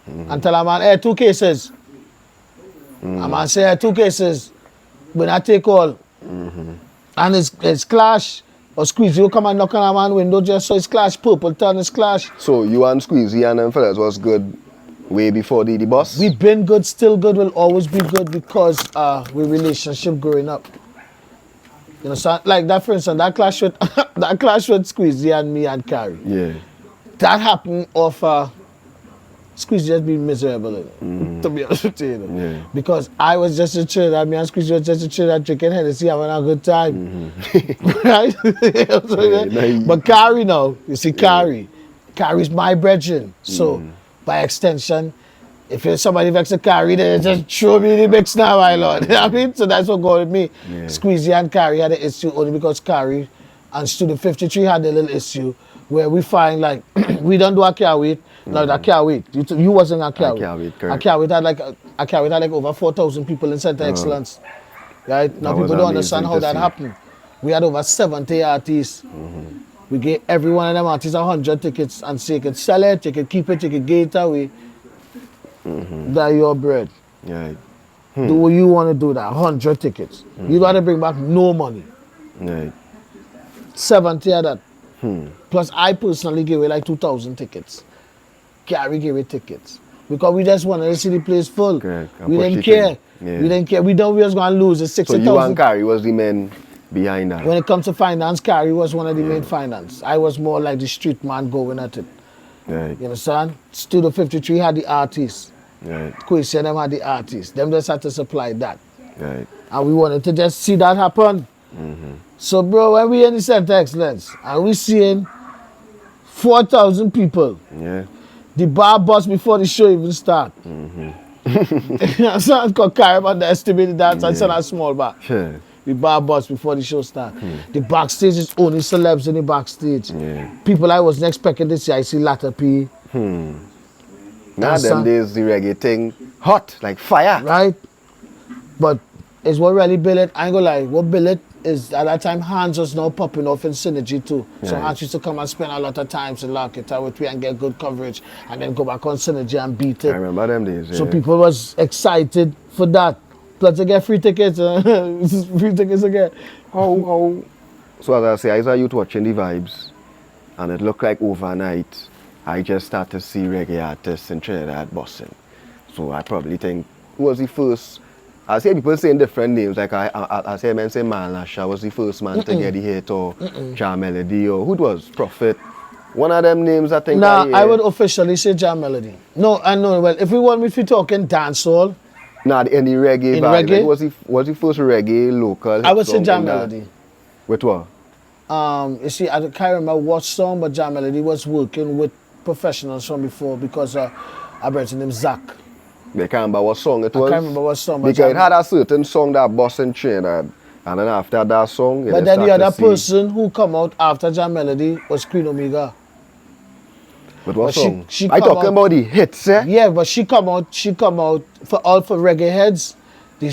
and tell a man, hey, 2 cases. A man say, hey, 2 cases. When I take all. And it's clash. Or Squeezy will come and knock on a man window just so it's clash. Purple turn is clash. So you and Squeezy and them fellas was good way before the boss? We've been good, still good, will always be good because we relationship growing up. You know, so like that for instance, that clash with Squeezy and me and Carrie. Yeah. That happened off Squeezy just being miserable, to be honest with you. Yeah. Because I was just a Trinidad, me and Squeezy was just a Trinidad drinking Hennessy, having a good time. Right? But Carrie now, you see Carrie's my brethren. So by extension, if somebody vexes a Carrie, they just throw me in the mix now, my lord. You know what I mean? So that's what going with me. Yeah. Squeezy and Carrie had an issue only because Carrie and Student 53 had a little issue where we find like, we don't do a care wait. No, that can't wait. You wasn't a can't wait. A can't wait had like over 4,000 people in Center Excellence. Right? Now people don't understand how that happened. We had over 70 artists. We gave every one of them artists 100 tickets and say you could sell it, you could keep it, you could get it away. That's your bread. Right. Do what you want to do that, 100 tickets. You got to bring back no money. Right. 70 of that. Plus I personally gave away like 2,000 tickets. Carrie gave away tickets. Because we just wanted to see the place full. We didn't care. We didn't care. We thought we was going to lose. It's 60,000. So you and Carrie was the men behind that? When it comes to finance, Carrie was one of the main finance. I was more like the street man going at it. Right. You understand? Studio 53 had the artists. Right. Quincy and them had the artists. Them just had to supply that. Right. And we wanted to just see that happen. So bro, when we in the Center Excellence and we seeing 4,000 people. Yeah. The bar bust before the show even start. So called Carrie underestimated that and send a small bar. Sure. The bar bust before the show start. The backstage is only celebs in the backstage. People I wasn't expecting to see. I see Latter P. Now them days the reggae thing hot like fire. Right? But it's what really built it. I ain't gonna lie. What built it is at that time Hans was now popping off in Synergy too. So Hans used to come and spend a lot of time to lock it out with me and get good coverage and then go back on Synergy and beat it. I remember them days. Yeah. So people was excited for that. Plus to get free tickets. Free tickets again. How so as I say, I was a youth watching the vibes and it looked like overnight I just started to see reggae artists in Trinidad busting. So I probably think who was the first. I see people saying different names, like I say men say Malasha was the first man to get the hit, or Jah Melody, or who it was, Prophet. One of them names I think. I would officially say Jah Melody. No, I know. Well, if we want me to talk in dancehall. Nah, in the reggae. In vibe, reggae? like, was the first reggae local? I would say Jah Melody. With what? You see, I can't remember what song, but Jah Melody was working with professionals from before because I brought named Zach. I can't remember what song it was. I can't remember what song. Because it had a certain song that bust in Trinidad. And then after that song, but then the other person who come out after Jah Melody was Queen Omega. But what song? I talking about the hits, eh? Yeah, but she come out for reggae heads.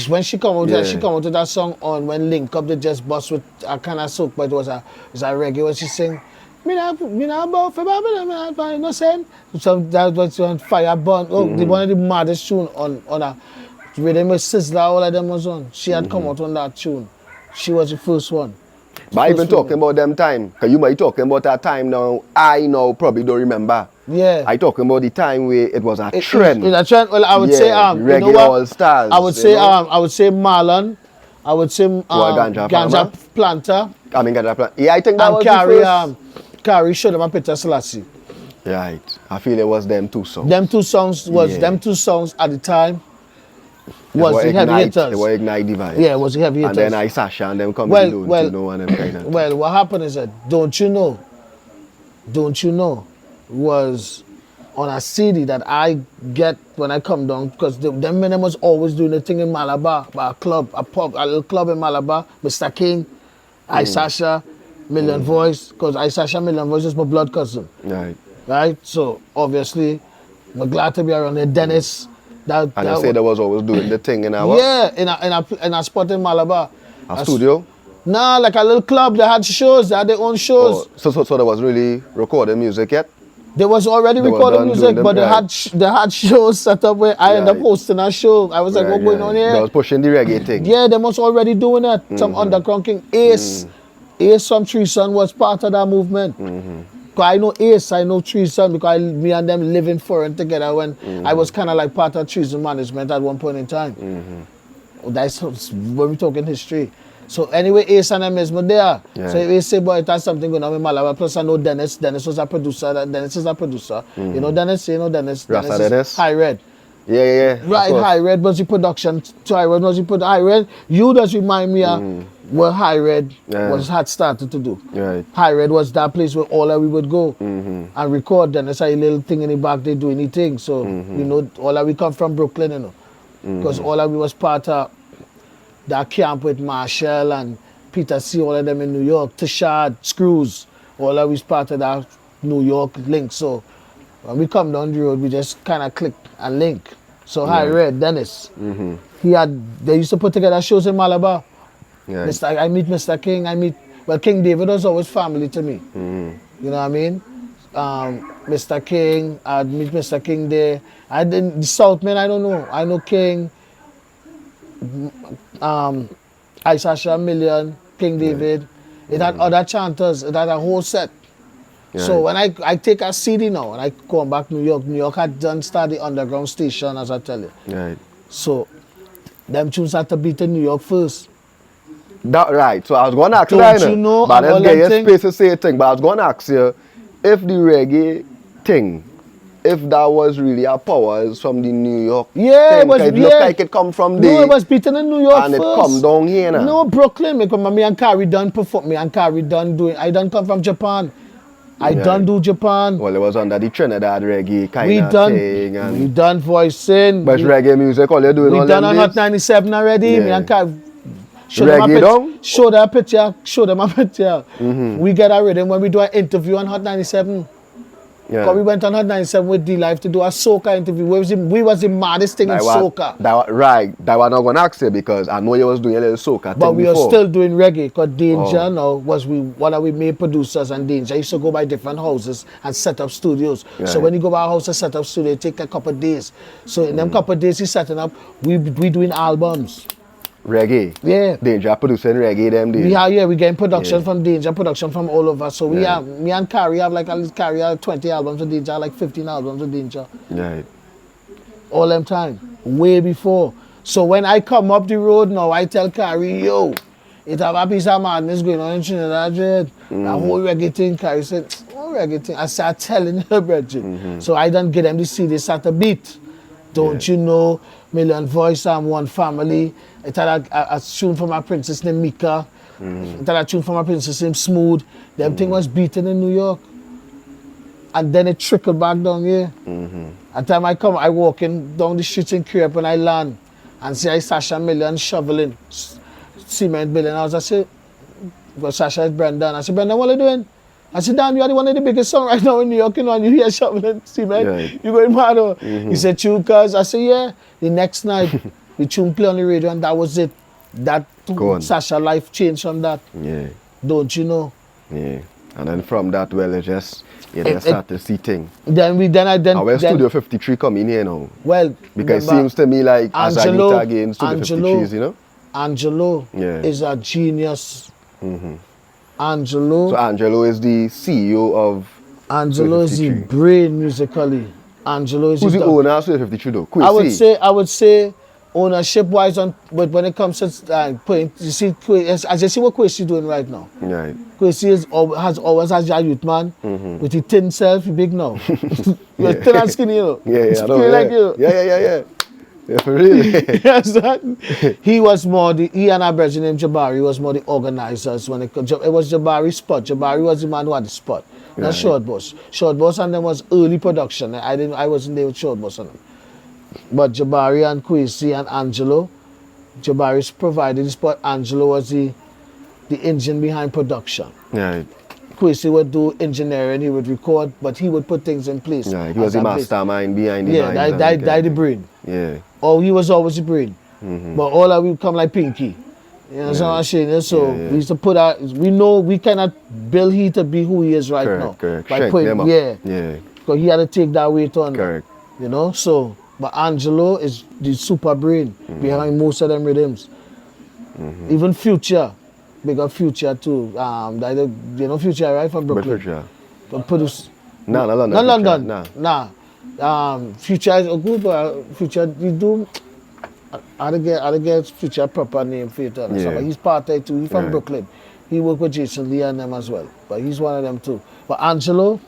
When she come out, she come out with that song on when Link Up they just bust with a kind of soak, but it was a reggae when she sing. Me not about for Babylon, me not innocent. So that was on Fire Burn. Oh, the one of the maddest tune on a rhythm with Sizzler, all of them was on. She had come out on that tune. She was the first one. But I even talking about them time, because you might talking about that time now, I now probably don't remember. Yeah. I talking about the time where it was a trend. It was a trend. Well, I would say Reggae you know All Stars. I would say Marlon. I would say Ganja Planter. I mean Ganja Planter. Yeah, I think that was the first. Carrie showed them a Peter Selassie. Right. I feel it was them two songs. Them two songs at the time was the heavy hitters. They were Ignite Divine. Yeah, it was the heavy hitters. And then I Sasha and them come to know and them kind of. Well, what happened is that Don't You Know was on a CD that I get when I come down because them men was always doing the thing in Malabar, a little club in Malabar, Mr. King, I Sasha, Million Voice, because I Sasha Million Voice is my blood cousin. Right? So obviously we're glad to be around there. Dennis. And you say that was always doing the thing in our in a spot in Malabar. A studio? Nah, like a little club. They had shows. They had their own shows. So there was really recording music yet? They was already They were recording done music, doing them, but they had shows set up where I ended up Right. hosting a show. I was like, what going on They here? was pushing the reggae thing. Yeah, they was already doing that. Some underground king. Ace from Treason was part of that movement. Cause I know Ace, I know Treason because me and them living foreign together when I was kind of like part of Treason management at one point in time. That's when we talking history. So anyway, Ace and them is there. Yeah. So Ace say, boy, it has something going on with Malabar. Plus I know Dennis. Dennis was a producer. Dennis is a producer. You know Dennis? Rasta Dennis? Dennis? High Red. Yeah. Of Right, course. High Red was the production. So High Red was the High Red. You just remind me of what High Red had started to do. Right. High Red was that place where all that we would go and record. Then there's a little thing in the back, they do anything. So, you know, all that we come from Brooklyn, you know. Because all that we was part of that camp with Marshall and Peter C, all of them in New York, Tashad, Screws, all that was part of that New York link. So when we come down the road, we just kind of click and link. So High Red, Dennis, they used to put together shows in Malabar. Yeah. I meet Mr. King, King David was always family to me. You know what I mean? Mr. King, I'd meet Mr. King there. The Southman, I don't know. I know King, Isasha Million, King David. It had other chanters, it had a whole set. So when I take a CD now and I come back to New York had done start the underground station, as I tell you. Right. So them tunes had to beat in New York first. That right. So I was going to ask Don't you, you know but all let's get them your thing? space to say a thing. But I was going to ask you if the reggae thing, if that was really a power is from the New York Yeah, thing. it was. It looked like it come from No, the it was beaten in New York and first. it come down here now. No, Brooklyn. Because me and Carrie done perform. Me and Carrie done doing. I done come from Japan. I done do Japan. Well, it was under the Trinidad reggae kind We of done. thing. And We done voicing. but reggae music, all you doing We all done them on Hot days? 97 already. Yeah. Me and Carrie. Reggae down? Show them a picture. Show them a picture. We get a rhythm when we do an interview on Hot 97. Yeah. Because we went on Hot 97 with D-Live to do a soca interview. We was the maddest thing in soca. That was not going to ask you because I know you was doing a little soca But thing we before. are still doing reggae because Danger now was one of we main producers, and Danger used to go by different houses and set up studios. So Right. when you go by a house and set up studio, it take a couple of days. So in them couple of days he's setting up, we doing albums. Reggae. Yeah. Danger producing reggae them days. We getting production from Danger, production from all over. So we have, me and Carrie have like at least Carrie have 20 albums with Danger, like 15 albums with Danger. Right. All them time, way before. So when I come up the road now, I tell Carrie, yo, it have a piece of madness going on in Trinidad, Dread. The whole reggae thing, Carrie said, what reggae thing? I start telling her, brethren. So I don't get them to see this at a beat. Don't you know, Million Voice, I'm One Family. It had a tune from my princess named Mika. It had a tune from my princess named Smooth. Them thing was beaten in New York. And then it trickled back down here. At the time I walking down the streets in Crepe and I land and see I Sasha Million shoveling cement building. I say, because Sasha is Brendan. I said, Brendan, what are you doing? I said, Dan, you are one of the biggest songs right now in New York, you know, and you hear shoveling cement. Right. You going mad, oh? He said, tune, cuz. I said, yeah. The next night, the tune play on the radio and that was it. That Sasha life changed from that. Yeah. Don't you know? Yeah. And then from that, well, you just start to see things. Then Where Studio 53 come in here now? Well, Because it seems to me like as I meet again, Studio 53s, you know? Angelo is a genius. Angelo. So Angelo is the CEO of Angelo is the 53. brain musically. Angelo is Who's the owner of Studio 53 though? Quincy. I would say ownership wise but when it comes to putting, you see, as you see what Quincy doing right now. Right. Quincy has always has a youth man with his thin self, he big now. You're thin and skinny, you know. Yeah, I know. Like you. Yeah. Yeah, for real. Yes, he was more he and our brother named Jabari was more the organizers when it was Jabari's spot. Jabari was the man who had the spot. Not Short Boss. Short Boss and them was early production. I wasn't there with Short Boss and them. But Jabari and Quincy and Angelo, Jabari's provided the spot. Angelo was the engine behind production. Right. Quincy would do engineering, he would record, but he would put things in place. Yeah, he was the mastermind behind the the brain. Yeah. Oh, he was always the brain. But all that we come like Pinky. You know what I'm saying? So we used to put out, we know we cannot build he to be who he is right now. Correct. By Shank putting, them up. yeah. Yeah. because he had to take that weight on. Correct. You know, so, but Angelo is the super brain behind most of them rhythms. Even Future, big up Future too. You know Future, right, from Brooklyn? Future. Produce. No, not London. Not London. Nah. Nah. Future is a good, but Future, you do. I get Future proper name for it. Yeah. But he's part there too. He's from Right. Brooklyn. He worked with Jason Lee and them as well. But he's one of them too. But Angelo,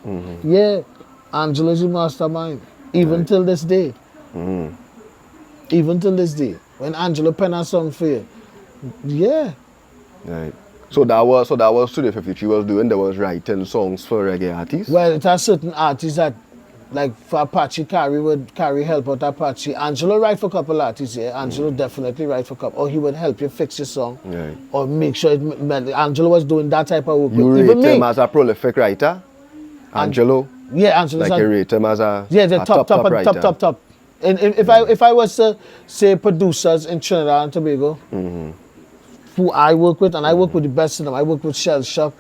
yeah, Angelo's the mastermind. Even till this day. Even till this day. When Angelo pen a song for you, yeah. Right. So that was Studio 53 was doing. There was writing songs for reggae artists. Well, it has certain artists that, like for Apache, would help out Apache. Angelo write for a couple artists, yeah. Angelo definitely write for a couple. Or he would help you fix your song. Right. Or make sure Angelo was doing that type of work. You Even rate me. him as a prolific writer? Angelo? Yeah, Angelo's Like you rate him as a the a top writer? And if I was to say producers in Trinidad and Tobago, who I work with, and I work with the best of them. I work with Shell Shock,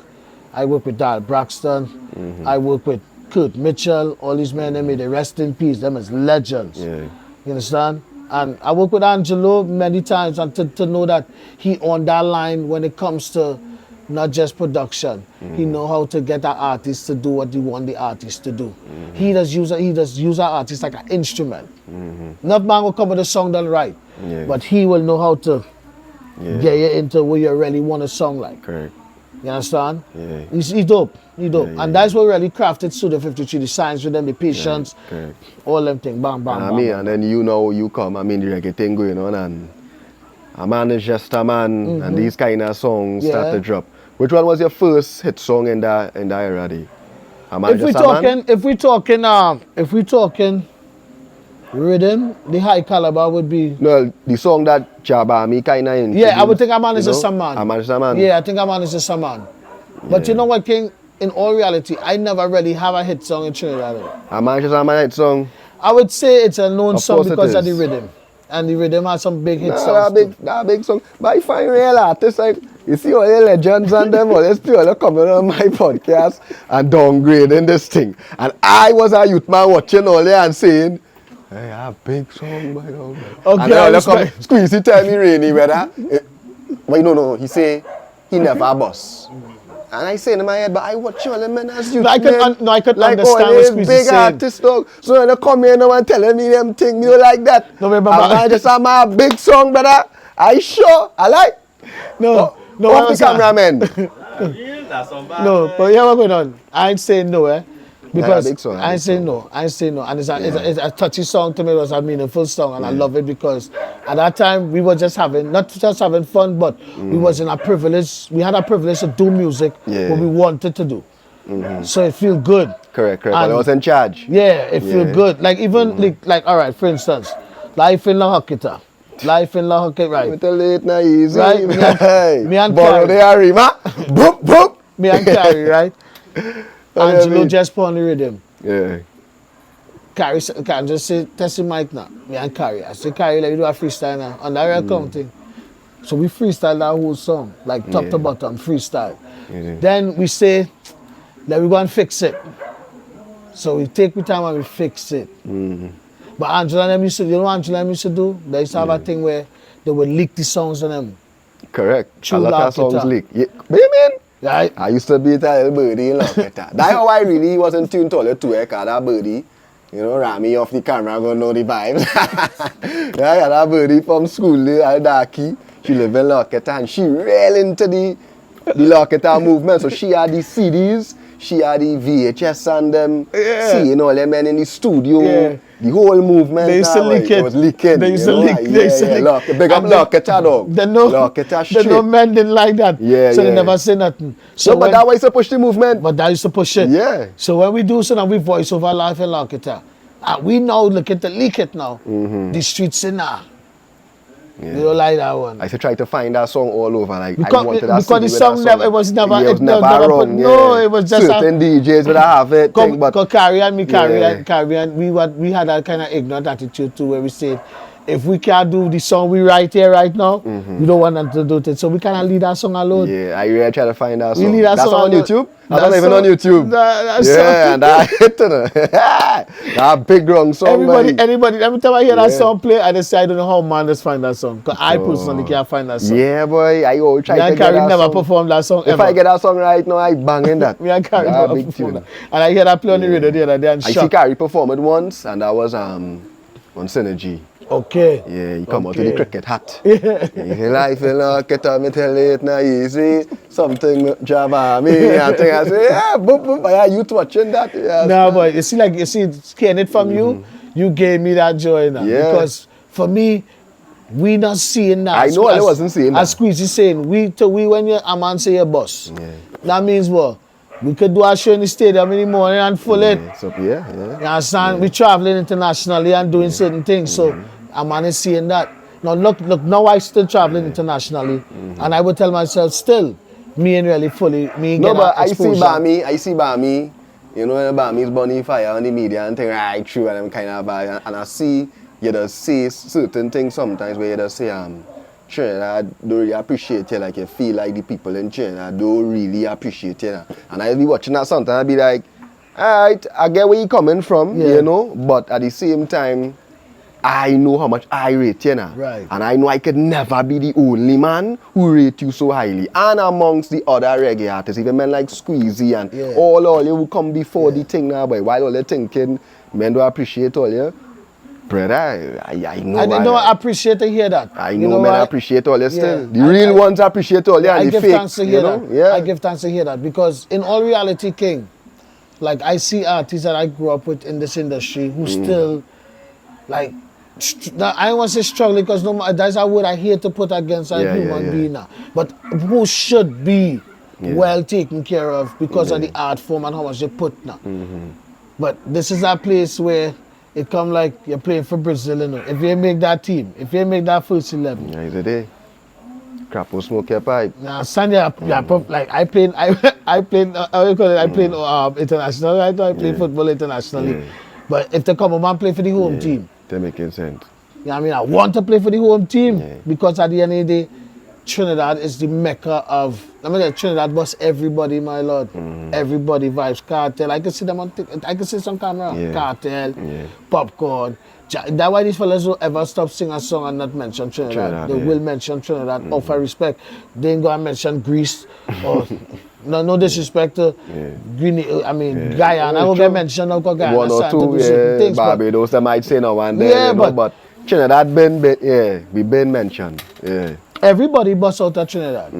I work with Dal Braxton, I work with Kurt Mitchell, all these men, they made a rest in peace, them as legends. Yeah. You understand? And I work with Angelo many times, and to know that he on that line when it comes to not just production. He know how to get an artist to do what he want the artist to do. He does use our artist like an instrument. Not man will come with a song done right, but he will know how to get you into what you really want a song like. Correct. You understand? Yeah. He's dope. He's dope. Yeah, And that's what really crafted Studio 53, the science with them, the patience, Correct. all them things. Bang, bang, bang. And then you come, the reggae thing going on, and a man is just a man, and these kind of songs start to drop. Which one was your first hit song in that era? A man If we talking rhythm, the high caliber would be. No, the song that Jah Bami kind of introduced. Yeah, I would think a man is just a man. A man is a man. Yeah, I think a man is just a man. But you know what, King? In all reality, I never really have a hit song in Trinidad. A man is just a man hit song. I would say it's a known Of song course it because of is. the rhythm. And the rhythm has some big hit Nah, songs. that big song. But I find real artists like, you see all the legends and them, all these people coming on my podcast and downgrading this thing. And I was a youth man watching all there and saying, hey, I have big song, by the way. Okay, and then all they come, respect. Squeezy tell me rainy weather. But no, he say, he never a boss. And I say in my head, but I watch all them men as youth I could men. understand like what all these Squeezy big saying. artists, dog. So when they come here now and telling me them things, you like that. No, but I just have my big song, brother. I sure, I like. No, Off the cameraman. No, but yeah, what's going on? I ain't saying no, because big song, I ain't saying no. And it's a touchy song to me. It was a meaningful song, and I love it because at that time we were just not just having fun, but we was in a privilege. We had a privilege to do music what we wanted to do. So it feel good. Correct. But I was in charge. Yeah, it feel good. Like even like all right, for instance, Life in La Hoquita. Life in La Hoquita, right? With a late night easy. Right, me and Borrow Carrie. the Arima. Boop, boop. Me and Carrie, right? Angelo just put on the rhythm. Yeah. Carrie can just say, test the mic now. Me and Carrie. I say, Carrie, let me do a freestyle now. On that real counting. So we freestyle that whole song, like top to bottom, freestyle. Then we say, let me go and fix it. So we take the time and we fix it. But Angela and them used to, you know what Angela and them used to do? They used to have a thing where they would leak the songs on them. Correct. True a lot of songs Locketa. leak. Yeah. Man. Right? I used to be a little birdie in Locketa. That's how I really wasn't tuned to all the two because that birdie, ran me off the camera, go know the vibes. Yeah, I got that birdie from school, Darky. She live in Locketa and she real into the Locketa movement. So she had the CDs, she had the VHS and them, seeing all them men in the studio. The whole movement. They used to leak it. It was leaking. They used to leak. They used to leak. Big up Locketa, dog. Locketa the no men didn't like that. Yeah, so they never say nothing. So but that was to push the movement. But that used to push it. Yeah. So when we do something, we voice over Life in Locketa. We now look at the leak it now. The streets in now. Yeah. They don't like that one. I used to try to find that song all over. Like Because, I wanted that because the song never, it was never, it was never wrong. No, it was just certain DJs would have it. Thing, but Carrie and me, Carrie and we had that kind of ignorant attitude too, where we said, if we can't do the song we write here right now, we don't want them to do it. So we cannot leave that song alone. Yeah, I really try to find that We song. leave that That's song on alone. YouTube? That's That not even on song- YouTube. that Yeah, song- and that hit, that big wrong song. Anybody, every time I hear that Yeah. song play, I just say I don't know how man just find that song. Because I personally can't find that song. Yeah, boy, I always try Me to and get Carrie that never song. performed that song If ever. I get that song right now, I bang in that. Me and Carrie That never big performed tune. that. And I hear that play on the radio the other day and I see shocked. Carrie perform it once, and that was on Synergy. Okay. Yeah, he come out with the Okay. cricket hat. He say, life will not get on me tell it not easy. Something Jah Bami. I think I say, yeah, boop, boop. Yeah, you watching that? Yeah, No, but you see, hearing it from you, you gave me that joy now. Yeah. Because for me, we not seeing that. I know I wasn't seeing that. As Squeezy saying, we when a man say a bus, Yeah. that means what? We could do a show in the stadium in the morning and full it. Yeah, so, yeah. You understand? We traveling internationally and doing certain things. So a man is seeing that. Now look, now I still traveling internationally, and I would tell myself still, me ain't really fully me. No, get but that I see exposure. Bami. You know, when Bami's burning fire on the media and thing right true, and I'm kind of bad. And I see you just say certain things sometimes where you just say, Trinidad don't really appreciate you, like you feel like the people in Trinidad don't really appreciate you. And I be watching that sometimes, I be like, alright, I get where you're coming from, Yeah. you know, but at the same time, I know how much I rate you now. Right. And I know I could never be the only man who rate you so highly. And amongst the other reggae artists, even men like Squeezy and Yeah. all you who come before the thing now, boy, while all you thinking, men don't appreciate all you. Brother, I know. I appreciate to hear that. I You know men why? appreciate all you Yeah. still. The real ones appreciate all you I and the give fake, thanks to hear you know? that. Yeah. I give thanks to hear that because in all reality, King, like I see artists that I grew up with in this industry who still, like, I don't want to say struggling because that's a word I hate to put against a human being now. But who should be well taken care of because of the art form and how much they put now. But this is a place where it come like you're playing for Brazil, you know. If you make that team, if you make that first 11, Yeah, it's a day. Crap will smoke your pipe. now, Sunday, like I played, how you call it? I played international, right? I play football internationally. Yeah. But if they come home and play for the home team, They're making sense. you know what I mean? I want to play for the home team Yeah. because at the end of the day, Trinidad is the mecca of, Trinidad was everybody, my lord. Everybody vibes. Cartel. I can see them on, I can see some camera. Yeah. Cartel, Yeah. Popcorn. That's why these fellas don't ever stop singing a song and not mention Trinidad. They will mention Trinidad out for respect. They ain't gonna mention Greece or no disrespect to Guyana. I will get mentioned of Guyana. One or starting to two, do certain things, but Barbados, they might say no one there, Yeah, you know, but- but Trinidad we been mentioned. Yeah. everybody bust out of Trinidad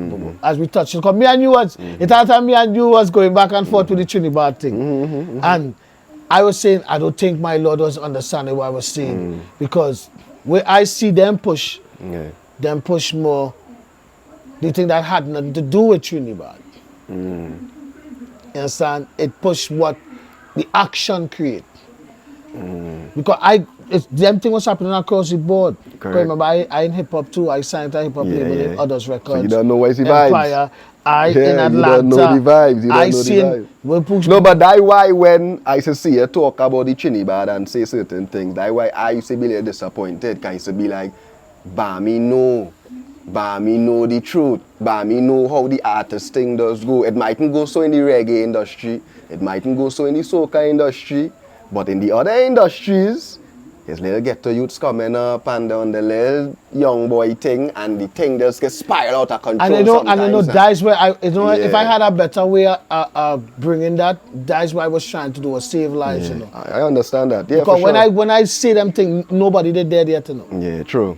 as we touched. Because me and you was, it had time me and you was going back and forth with the Trinidad thing. And I was saying, I don't think my Lord was understanding what I was saying. Because where I see them push more, the thing that had nothing to do with Trinidad. You understand? It pushed what the action create. Because them thing was happening across the board. Correct. Remember, I in hip hop too. I signed a hip hop label in Others Records. So you don't know what's the vibes. Empire. In You Atlanta. don't know the vibes. You don't I know the seen vibes. we push. No, but that's why when I used to see you talk about the Trinidad and say certain things, that's why I used to be really disappointed. Because I used to be like, Bami know the truth. Bami know how the artist thing does go. It mightn't go so in the reggae industry. It mightn't go so in the soca industry. But in the other industries, there's little ghetto youths coming up and on the little young boy thing, and the thing just gets spiral out of control. And I know that's where if I Yeah. had a better way of bringing that, that's what I was trying to do, was save lives, you know. I understand that. Yeah, Because for sure. when I say them things, nobody did there yet to know. Yeah, true.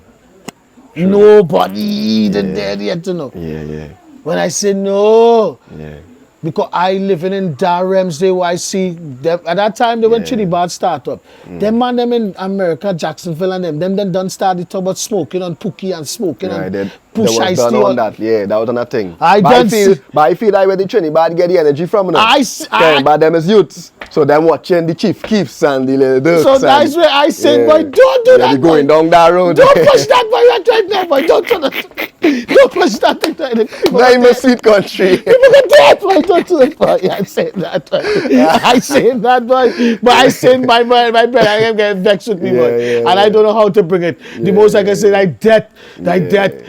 Nobody did there yet to know. Yeah. When I say no, Yeah. because I living in Daremsday where I see them, at that time they went Trinidad start up. Them man them in America, Jacksonville and them done started talk about smoking on Pookie and smoking Right, and they push was ice done tea on that. Yeah, that was on that thing. I but done feel, see- but I feel like where the Trinidad get the energy from now. I But them is youths. So them watching the Chief Keefs and the little Dirks. So that's where I say, boy, don't do that, They going boy. down that road. Don't push that boy right now, boy. Don't push that thing right now. Not in the sweet country. People get dead, boy. go to the party. I say that. I say that, boy. But I say my brother, I am getting vexed with me, boy. And I don't know how to bring it. The most I can say, like death.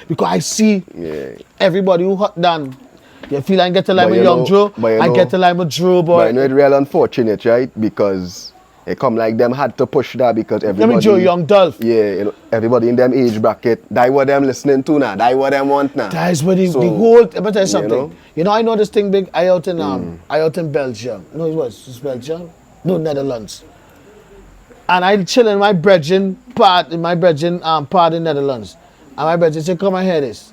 Because I see everybody who hot done. You feel I get to like with Young Joe, I get to like with Drew, boy. But you know, it's real unfortunate, right? Because it come like them had to push that because everybody... Joe, Young Dolph. Yeah, you know, everybody in them age bracket, that what them listening to now, that what them want now. That is what the whole... Let me tell you something. You know, I know this thing big. I out in Belgium. No, it's Belgium? No, Netherlands. And I chill in my brethren part in Netherlands. And my brethren say, come and hear this.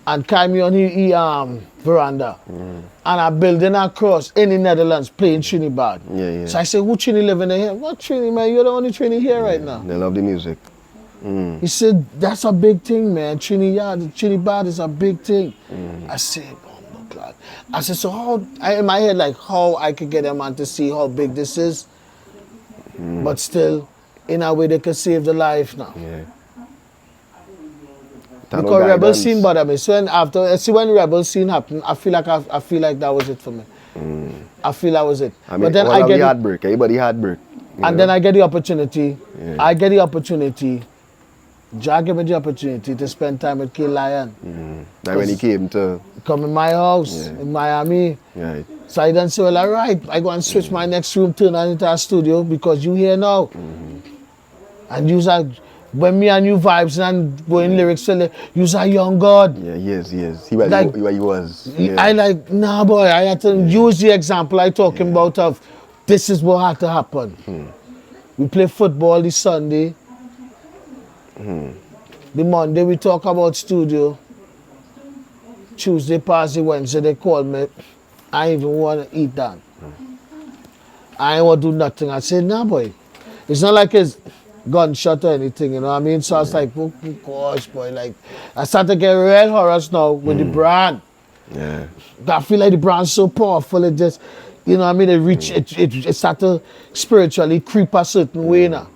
And carry me on the veranda. And I'm building across in the Netherlands playing Trinidad. Yeah. So I say, who Trini living in here? What Trini, man? You're the only Trini here right now. They love the music. He said, that's a big thing, man. Trinidad is a big thing. I said, oh my God. I said, so how, in my head, like, how I could get them on to see how big this is. But still, in a way, they could save the life now. Yeah. Because Rebel Scene bothered me. So when Rebel Scene happened, I feel like that was it for me. I feel that was it. I mean, but then I get heartbreak. Everybody heartbreak. And then I get the opportunity. Yeah. I get the opportunity. Jah gave me the opportunity to spend time with K Lion. Like when he came to come in my house in Miami. Right. So I then say, well, all right, I go and switch my next room, turn on into a studio because you here now. And use a when me and you vibes and going lyrics, use a young God. Yeah, yes. He was. Yeah. I like, nah, boy, I had to use the example I talking about of this is what had to happen. We play football this Sunday. The Monday we talk about studio. Tuesday past the Wednesday they call me. I even want to eat that. I ain't want to do nothing. I said, nah, boy. It's not like it's gunshot or anything, you know what I mean? So I was like, oh gosh, boy, like, I started to get real horrors now with the brand. Yeah. I feel like the brand's so powerful, it just, you know what I mean? It started to spiritually creep a certain way now.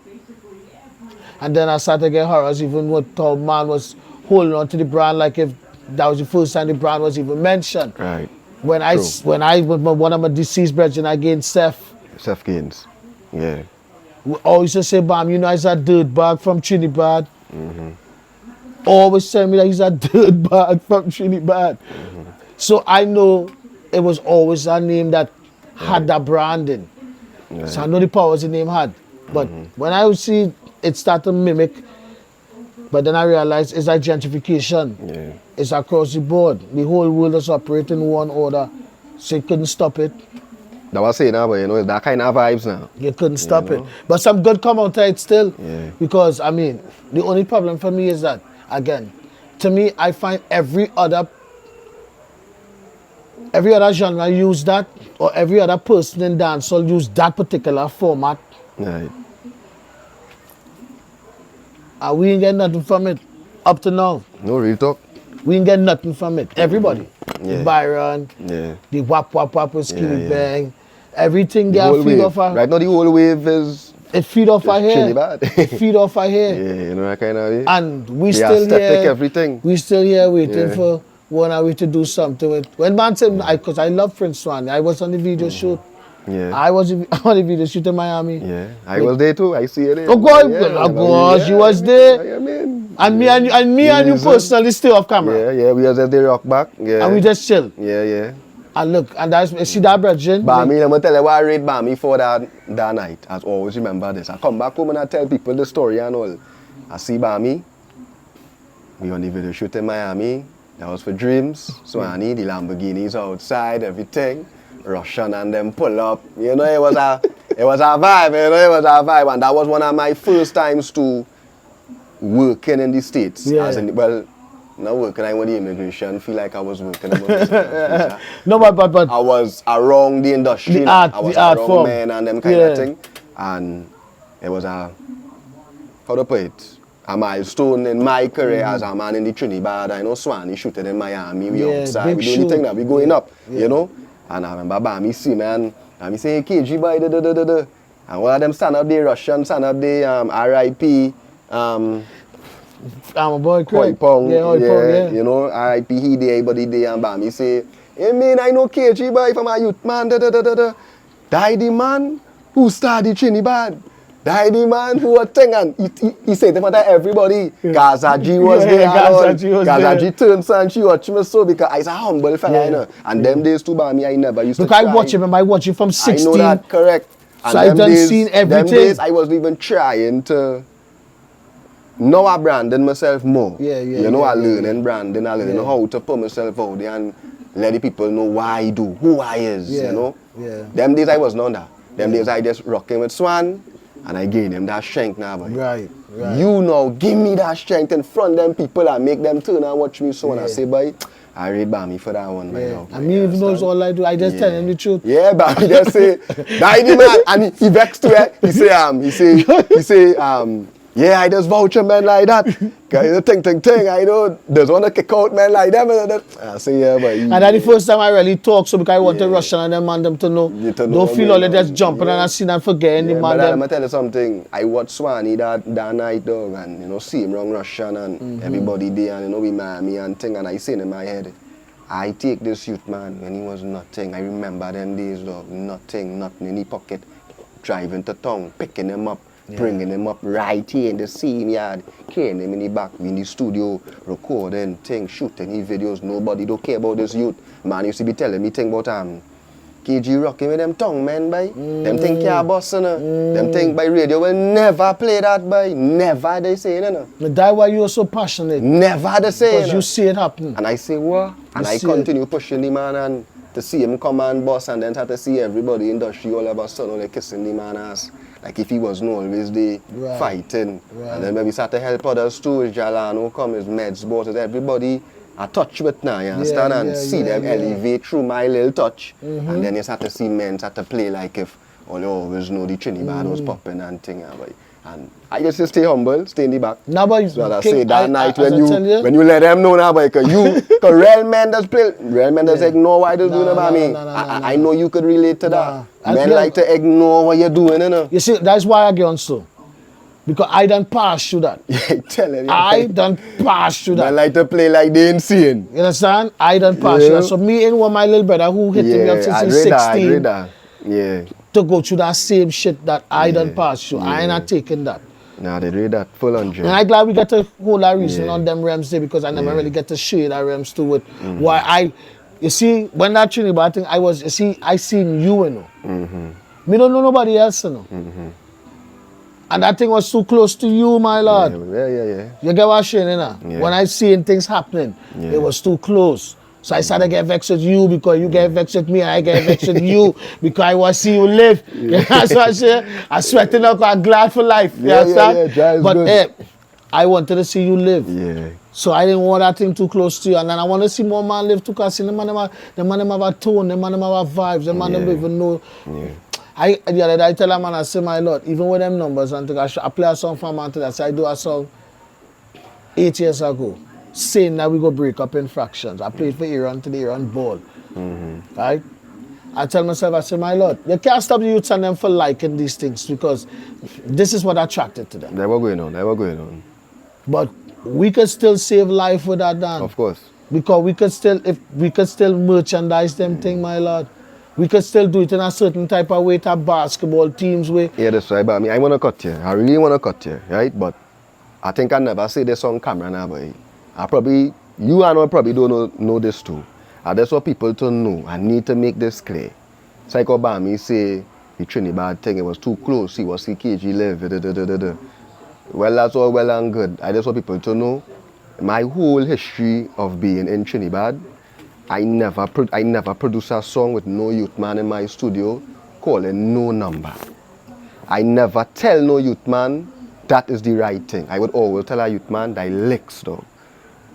And then I started to get horrors even with how man was holding on to the brand like if that was the first time the brand was even mentioned. Right. When with one of my deceased brethren, I gained Seth. Seth Gaines. Yeah. We always say, Bam, you know, he's a dirt bag from Trinidad. Always tell me that he's a dirt bag from Trinidad. So I know it was always a name that had that branding. Right. So I know the powers the name had. But when I would see it start to mimic, but then I realized it's like gentrification. Yeah. It's across the board. The whole world is operating in one order. So you couldn't stop it. That was saying now, but you know, it's that kind of vibes now. You couldn't stop it. But some good come out of it still. Yeah. Because, I mean, the only problem for me is that, again, to me, I find every other genre use that, or every other person in dancehall use that particular format. Right. And we ain't get nothing from it up to now. No real talk. We ain't get nothing from it. Everybody. The Byron, the Wap with Skilly Bang, everything they are feed off our... Right now the whole wave is... It feed off our hair. It feed off our hair. Yeah, you know that kind of way. And we the still aesthetic, here... everything. We still here waiting for one hour to do something with... When man said... Because I love Prince Swan. I was on the video shoot. Yeah. I was on the video shoot in Miami. Yeah. I was there too. I see it there. Oh God, you was there. Yeah, man. And me and you personally stay off camera. Yeah, we was at the rock back. Yeah. And we just chill. Yeah. And look, and that's see that brethren. Bami, I'm gonna tell you what I rate Bami for that night. I always remember this. I come back home and I tell people the story and all. I see Bami. We on the video shoot in Miami. That was for Dreams. Swanee, the Lamborghinis outside, everything. Russian and them pull up. You know, it was a vibe. You know, it was a vibe. And that was one of my first times to working in the States. Yeah. Not working with the immigration. Feel like I was working in the No, but I was around the industry. I was around men and them kind of thing. And it was how to put it? A milestone in my career as a man in the Trinidad. I know Swanee shooting in Miami. We outside. We do anything now. We going up. You know. And I remember Bami see me and me say, hey, KG boy, and one of them stand up there, Russian stand up there, RIP, I'm a boy, Craig. Pong, yeah, you know, RIP he there, everybody there, and Bami say, You mean I know KG boy from a youth man, Die the man who started Trinidad. Die the man who was thing and he said in front of everybody, Gaza G was there. Gaza G was there. Gaza G turned so and she watched me so because I was a humble fella, you know. And them days too, Bami, I never used to try. I watch him, I watch him from 16. I know that, correct. And so I done seen everything. Them days I wasn't even trying to know I branding myself more. You know, I learning branding, I learning how to put myself out there and let the people know what I do, who I is, you know. Them days I was not that. Them days I just rocking with Swan and I gave them that strength now. Boy. Right. You know, give me that strength in front of them people and make them turn and watch me so and I say, boy, I read Bami for that one. I mean, even knows all I do, I just tell him the truth. Yeah, Bami just say, die the man, and he vexed to it. He say, yeah, I just vouch a man like that. Cause thing, I know, there's one to kick out men like them. I say, yeah, but and that's the first time I really talk, so because I want to rush and demand them to know. Don't feel all of just jumping and I see them forgetting the man. But I'm going to tell you something. I watched Swanee that night, dog, and, you know, see him wrong Russian and everybody there, and, you know, we Miami and thing, and I seen in my head, I take this youth, man, when he was nothing. I remember them days, dog, nothing in his pocket, driving to town, picking him up. Bringing them up right here in the same yard, carrying them in the back, in the studio, recording things, shooting his videos. Nobody don't care about this youth. Man used to be telling me things about KG rocking with them tongue, man, boy. Them think you're boss, Them think by radio will never play that, boy. Never they say, That's why you're so passionate. Never they say, because you see it happen. And I say, what? And I continue pushing the man and to see him come and boss and then start to see everybody in the industry all of a sudden only kissing the man ass. Like if he was no always there fighting. And then maybe start to help others too. Jalano come, his meds, bottles, everybody I touch with now, you understand? And see them elevate through my little touch. And then you start to see men start to play like if all you always know the Trinidad was popping and thing. And I just stay humble, stay in the back. No, but so I say that night when you let them know now, because real men does play, real men does ignore what they're doing about me. I know you could relate to that. Men like to ignore what you're doing, you know. You see, that's why I get on so. Because I done pass through that. Tell him. I done pass through that. Men like to play like they insane. You understand? I done pass through that. So me and one of my little brother who hit me up since he's 16. To go through that same shit that I done pass through. I ain't not taking that. Nah, they read that full 100. And I'm glad we get to hold our reason on them realms there because I never really get to share that realms too with why you see, when that Trinidad thing, I seen you know. Me don't know nobody else, you know. And that thing was too close to you, my lord. You get what I'm saying, you know? When I seen things happening, it was too close. So I started to get vexed with you because you get vexed with me and I get vexed with you because I want to see you live. That's what I say. I'm sweating up, I'm glad for life. You understand? But I wanted to see you live. So I didn't want that thing too close to you. And then I want to see more man live too because the man have a tone, the man have vibes, the man don't even know. The other day I tell a man, I say, my lord, even with them numbers, and I play a song for a man today. I say, I do a song 8 years ago. Saying that we go break up in fractions. I played for Iran to the Iran ball. Right? I tell myself, I say, my lord, you can't stop the youths and them for liking these things because this is what attracted to them. They were going on. But we could still save life with that dance. Of course. Because if we could still merchandise them thing, my lord. We could still do it in a certain type of way to basketball teams way. Yeah, that's right, but I want to cut you. I really want to cut you, right? But I think I never say this on camera now, but you and I probably don't know this too. And that's what people to know. I need to make this clear. Psycho Bami say the Trinidad thing, it was too close. He was CKG live. Well, that's all well and good. I just want people to know my whole history of being in Trinidad. I never produce a song with no youth man in my studio calling no number. I never tell no youth man that is the right thing. I would always tell a youth man that licks though.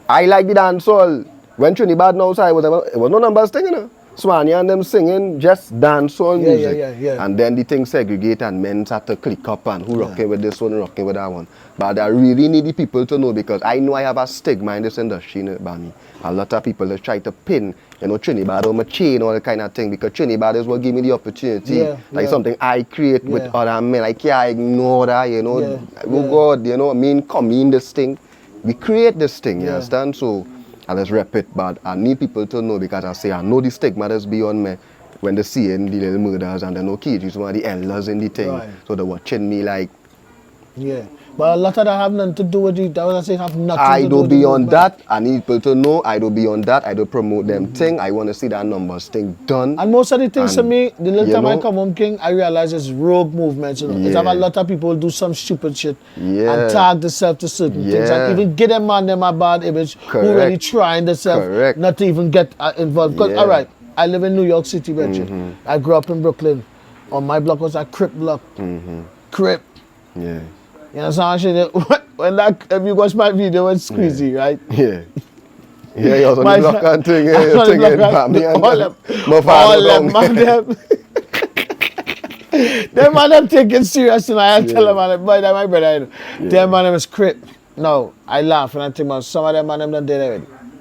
I like the dancehall. When Trinidad now, it was no numbers thing, you know. Swanee and them singing just dancehall music. And then the thing segregate and men start to click up and who rocking with this one, rocking with that one. But I really need the people to know because I know I have a stigma in this industry, you know, Bami. A lot of people that try to pin, you know, Trinidad on my chain, all that kind of thing, because Trinidad is what give me the opportunity. Something I create with other men. I can't ignore that, you know. Oh God, you know, come in this thing. We create this thing, you understand? So I just rep it, but I need people to know because I say I know the stigma that's beyond me when they see the little murders and they know kids, one of the elders in the thing. Right. So they're watching me like, Yeah. But a lot of that have nothing to do with it. That was I say have nothing I to do do with the beyond movement. that. I need people to know I do beyond that. I do promote them thing. I want to see that numbers thing done. And most of the things to And, me, the little you time I know, come home, King, I realize it's rogue movements. You know? It's have a lot of people do some stupid shit Yeah. and tag themselves to certain things. Yeah. And even get them on them a bad image who really Correct. trying themselves Correct. not to even get involved. Because, Yeah. all right, I live in New York City, Richard. I grew up in Brooklyn. On my block was a Crip block. Crip. Yeah. You know what I'm saying? When that, if you watch my video, it's squeezy, right? Yeah. Yeah, you're on My the block son- and thing. I Yeah, was you're on the thinking block about me and all them, my all father them, down. man, them man, them taking serious, and I tell them, man, boy, that my brother, you know. Them man, them is Crip. No, I laugh and I think, man, some of them man, them done dead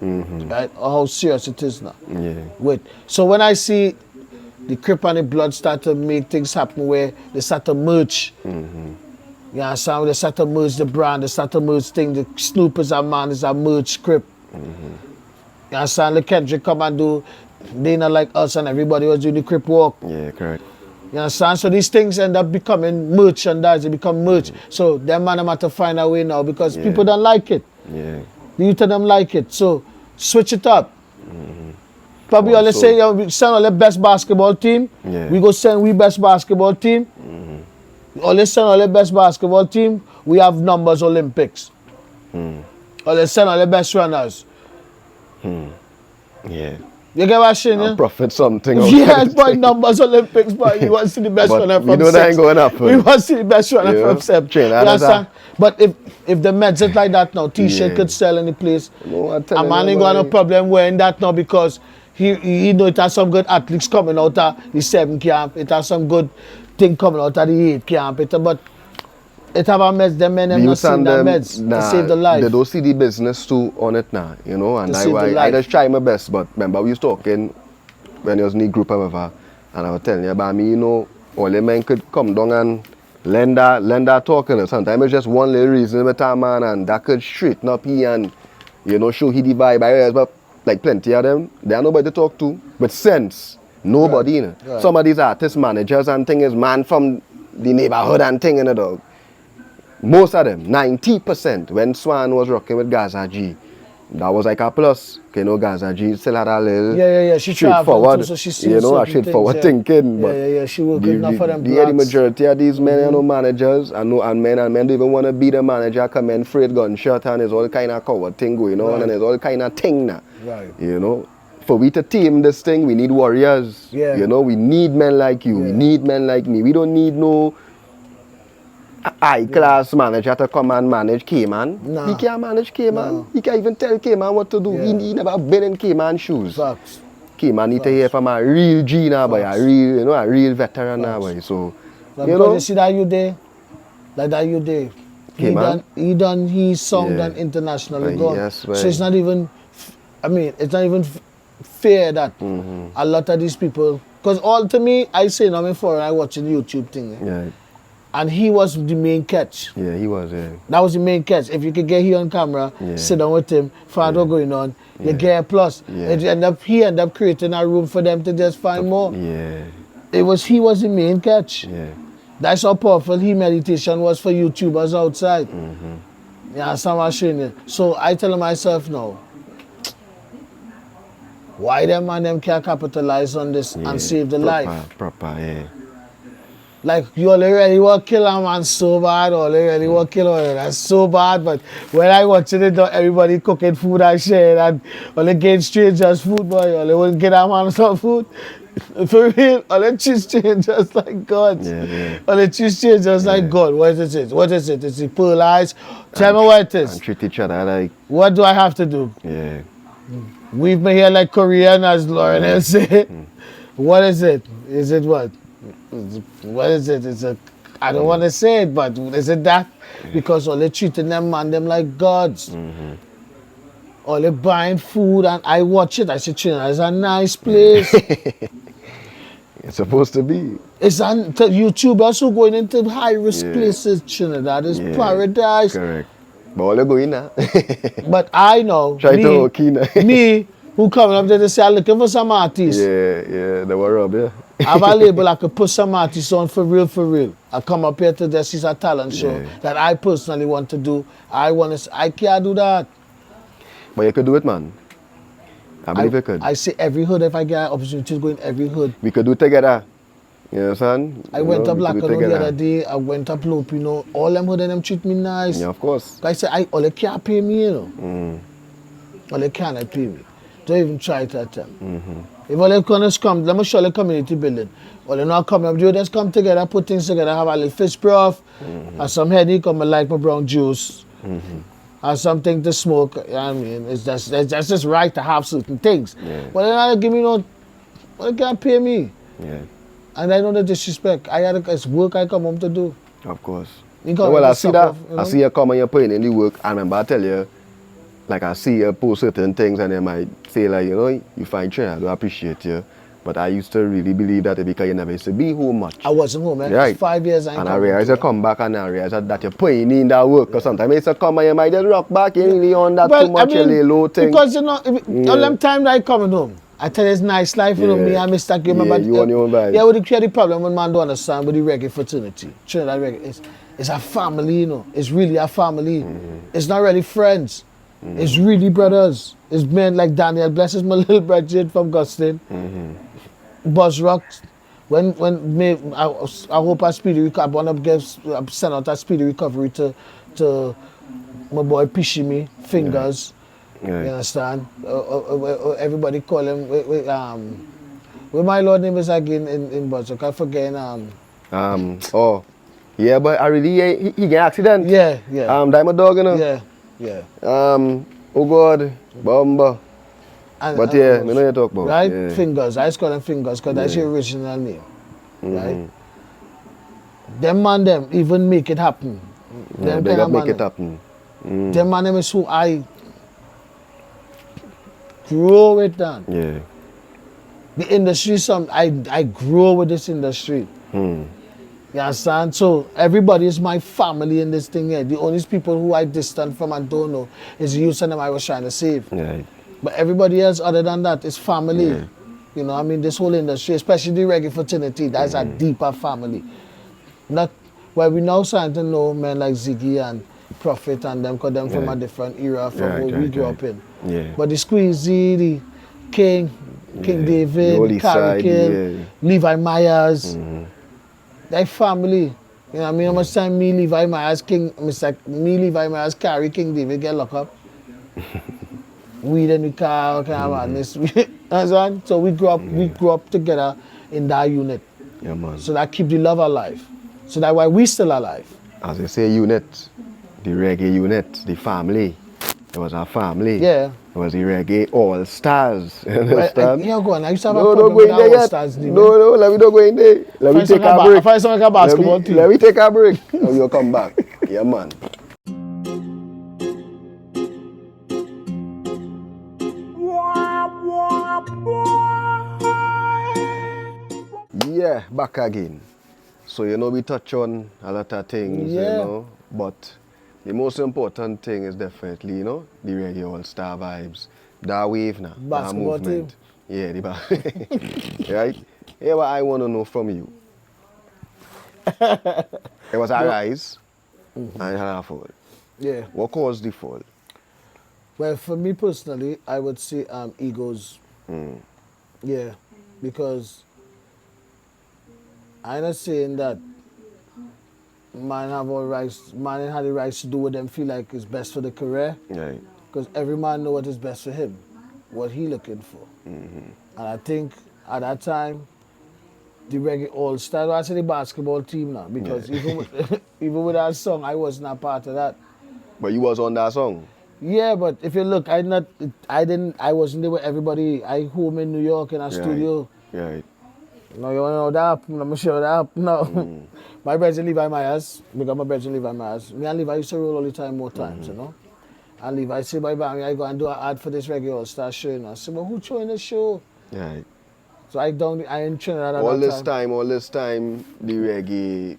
already. Right? Or how serious it is now. Yeah. Wait, so when I see the Crip and the Blood start to make things happen where they start to merge. You understand? They start to merge the brand, they start to merge things. The Snoop is a man, is a merge Crip. You understand? The Kendrick come and do, they not like us and everybody was doing the Crip walk. Yeah, correct. You understand? So these things end up becoming merchandise, they become merch. So them man have to find a way now because people don't like it. Yeah. The youth of them like it. So switch it up. Probably all they Also- say, yeah, we send all the best basketball team. Yeah. We go send we best basketball team. All they send all the best basketball team. We have numbers Olympics. All they send all the best runners. Yeah. You get what I'm saying? I'll Yeah? profit something. out of Yes, it. boy, numbers Olympics, boy. You want to see the best But runner we from know that six. ain't going up, We eh? want to see the best runner Yeah. from seven. Train, You that's understand? But if the meds it like that now, T-shirt Yeah. could sell any place. No, I'm A telling man you, ain't got no boy. problem wearing that now because he know it has some good athletes coming out of the 7 camp. It has some good thing coming out of the 8 camp. But it have a meds, them men them The not youth seen and that them, meds to save the life. they don't see the business too on it now, you know, and To save the I life. just try my best, but remember we was talking when I was in the group however, and I was telling you about me, you know, all the men could come down and lend that talking, and sometimes it's just one little reason with a man, and that could straighten up he and, you know, show he the vibe, I realize, but like plenty of them, they are nobody to talk to, with sense, nobody, you know. Right. Some of these artist managers and thing is man from the neighborhood and thing, you know, dog. Most of them, 90%, when Swan was rocking with Gaza G, that was like a plus. You know, Gaza G still had a little Yeah. She traveled straightforward, too, so she seen you know, a certain straightforward things, yeah. thinking. But Yeah. She worked enough for them the blacks. majority of these men, you know, managers, and men don't even want to be the manager, come in afraid gunshot, and there's all kind of coward thing going on, Right. and there's all kind of thing now. Right. You know, for we to tame this thing, we need warriors. Yeah. You know, we need men like you. We Yeah. need men like me. We don't need no high-class manager to come and manage K-Man. Nah. He can't manage K-Man. No. He can't even tell K-Man what to do. Yeah. He never been in K-Man shoes. Facts. K-Man need to hear from a real G now, boy. Facts. A real, you know, a real veteran now, Facts. boy. So, Like, you because know, you see that you there, like that you there. K-Man? He done his song Yeah. done internationally Right, gone. yes, So right. it's not even, it's not even fair that Mm-hmm. a lot of these people, because all to me, I say now before I watching the YouTube thing, yeah, and he was the main catch. yeah, he was, yeah. That was the main catch. If you could get here on camera, Yeah. sit down with him, find out what's going on, you Yeah. get a plus. Yeah. He end up creating a room for them to just find more. Yeah, He was the main catch. yeah. That's how powerful meditation was for YouTubers outside. Mm-hmm. Yeah, some are showing it. So I tell myself now, why them and them can't capitalize on this Yeah, and save the life? Proper, yeah. Like you already want to kill a man so bad, or already want to kill her, that's so bad. But when I watching it, everybody cooking food and shit, and only getting strangers food, boy, only wouldn't get a man some food. For real, only treat strangers like God. Yeah. Only treat strangers like God. What is it? What is it? It's the pearl eyes. Tell me what it is. And treat each other like, What do I have to do? yeah. We've been here like Korean, as Lauren has said. What is it? Is it what? What is it? It's a. I don't want to say it, but is it that? Because all they treating them man them like gods. All they buying food, and I watch it. I say, Trinidad is a nice place. It's supposed to be. It's YouTubers who going into high risk Yeah. places. Trinidad is Yeah, paradise. Correct. But all you go in now. But I know, Try to walk in. me, who coming up there to say, I'm looking for some artists. Yeah, they were up, yeah. I have a label I could put some artists on for real. I come up here to this is a talent show that I personally want to do. I can't do that. But you could do it, man. I believe you could. I say every hood, if I get an opportunity to go in every hood. We could do it together. You understand? I went up Black the other day, I went up Lopino, all them hood and them treat me nice. Yeah, of course. I say, all they can't pay me, you know. All they cannot pay me. Don't even try to attempt. If all they can just come, let me show the community building. All they not come up, you just come together, put things together, have a little fish broth, and some heady come and like my brown juice. Or something to smoke. I mean, it's just right to have certain things. Yeah. But they not give me no, they can't pay me. Yeah. And I know the disrespect. It's work I come home to do. Of course. Well, I see that. I see you come and you're putting in the work. I remember I tell you, like I see you post certain things and they might say like, you know, you find Trinidad, I appreciate you. But I used to really believe that because you never used to be home much. I wasn't home, man. Right. 5 years And I realized you come back and I realized that you're putting in that work. Because sometimes you used to come and you might just rock back, you really on that too much, you lay low thing. Because you know, all them time that I coming home, I tell you it's nice life, you know, me, I miss that game. Yeah, but, you on your own vibe. Yeah, with the problem when man don't understand with the reggae fraternity. Trinidad reggae, it's a family, you know. It's really a family. It's not really friends. It's really brothers. It's men like Daniel, bless his my little brother from Gustin. Buzz Rocks. I hope a speedy recovery. I want to send out a speedy recovery to my boy Pishimi, Fingers. Yeah. You understand? Everybody call him. Where my lord name is again in Buzz Rock? I forget. Yeah, but I really he get accident. Yeah. Diamond Dog, you know. Yeah. Oh God, Bamba. But yeah, we know you talk about. Right? Yeah. Fingers. I just call them Fingers because that's your original name. Right? Them man even make it happen. Yeah, they got make it happen. Them man them is who I grow with them. Yeah. The industry, I grow with this industry. You understand? So everybody is my family in this thing here. The only people who I distant from and don't know is the youth and them I was trying to save. Yeah. But everybody else other than that is family. Yeah. You know, I mean, this whole industry, especially the reggae fraternity, that's a deeper family. Not where we now starting to know men like Ziggy and Prophet and them, because them from a different era from where we grew up in. Yeah. But the Squeezy, the King David, Carrie Kill, Levi Myers, they family. You know what I mean? How much time me, Levi Myers, Levi Myers, Carrie King David get locked up? Weed in the car, kind of madness. So we grew up together in that unit. Yeah, man. So that keep the love alive. So that's why we still alive. As they say, unit, the reggae unit, the family. It was our family. Yeah. It was the reggae all stars. You understand? Yeah, go on. I used to have No, a don't problem go with in there all yet. stars. No, let me not go in there. Let me take a break. I find something like a basketball team. Let me take a break. And you'll come back. Yeah, man. Yeah, back again. So, you know, we touch on a lot of things, you know, but the most important thing is definitely, you know, the reggae all-star vibes. That wave now, that movement. Team. Yeah, the right? Here what I want to know from you. It was a rise and it had a fall. Yeah. What caused the fall? Well, for me personally, I would say egos. Yeah, because I'm not saying that man had the rights to do what them feel like is best for the career. Right. Because every man know what is best for him, what he looking for. And I think at that time, the reggae all-star, I say the basketball team now, because even with that song, I wasn't a part of that. But you was on that song? Yeah, but if you look, I wasn't there with everybody. I home in New York in a studio. Right. No, you want to know that? I'm not sure that. No. My brother Levi Myers, because my brother Levi Myers. Me and Levi used to roll all the time, more times, you know. And Levi said, Jah Bami, I go and do an ad for this reggae all-star show. And I said, well, who's showing the show? Right. So I in Trinidad at all that time. All this time, the reggae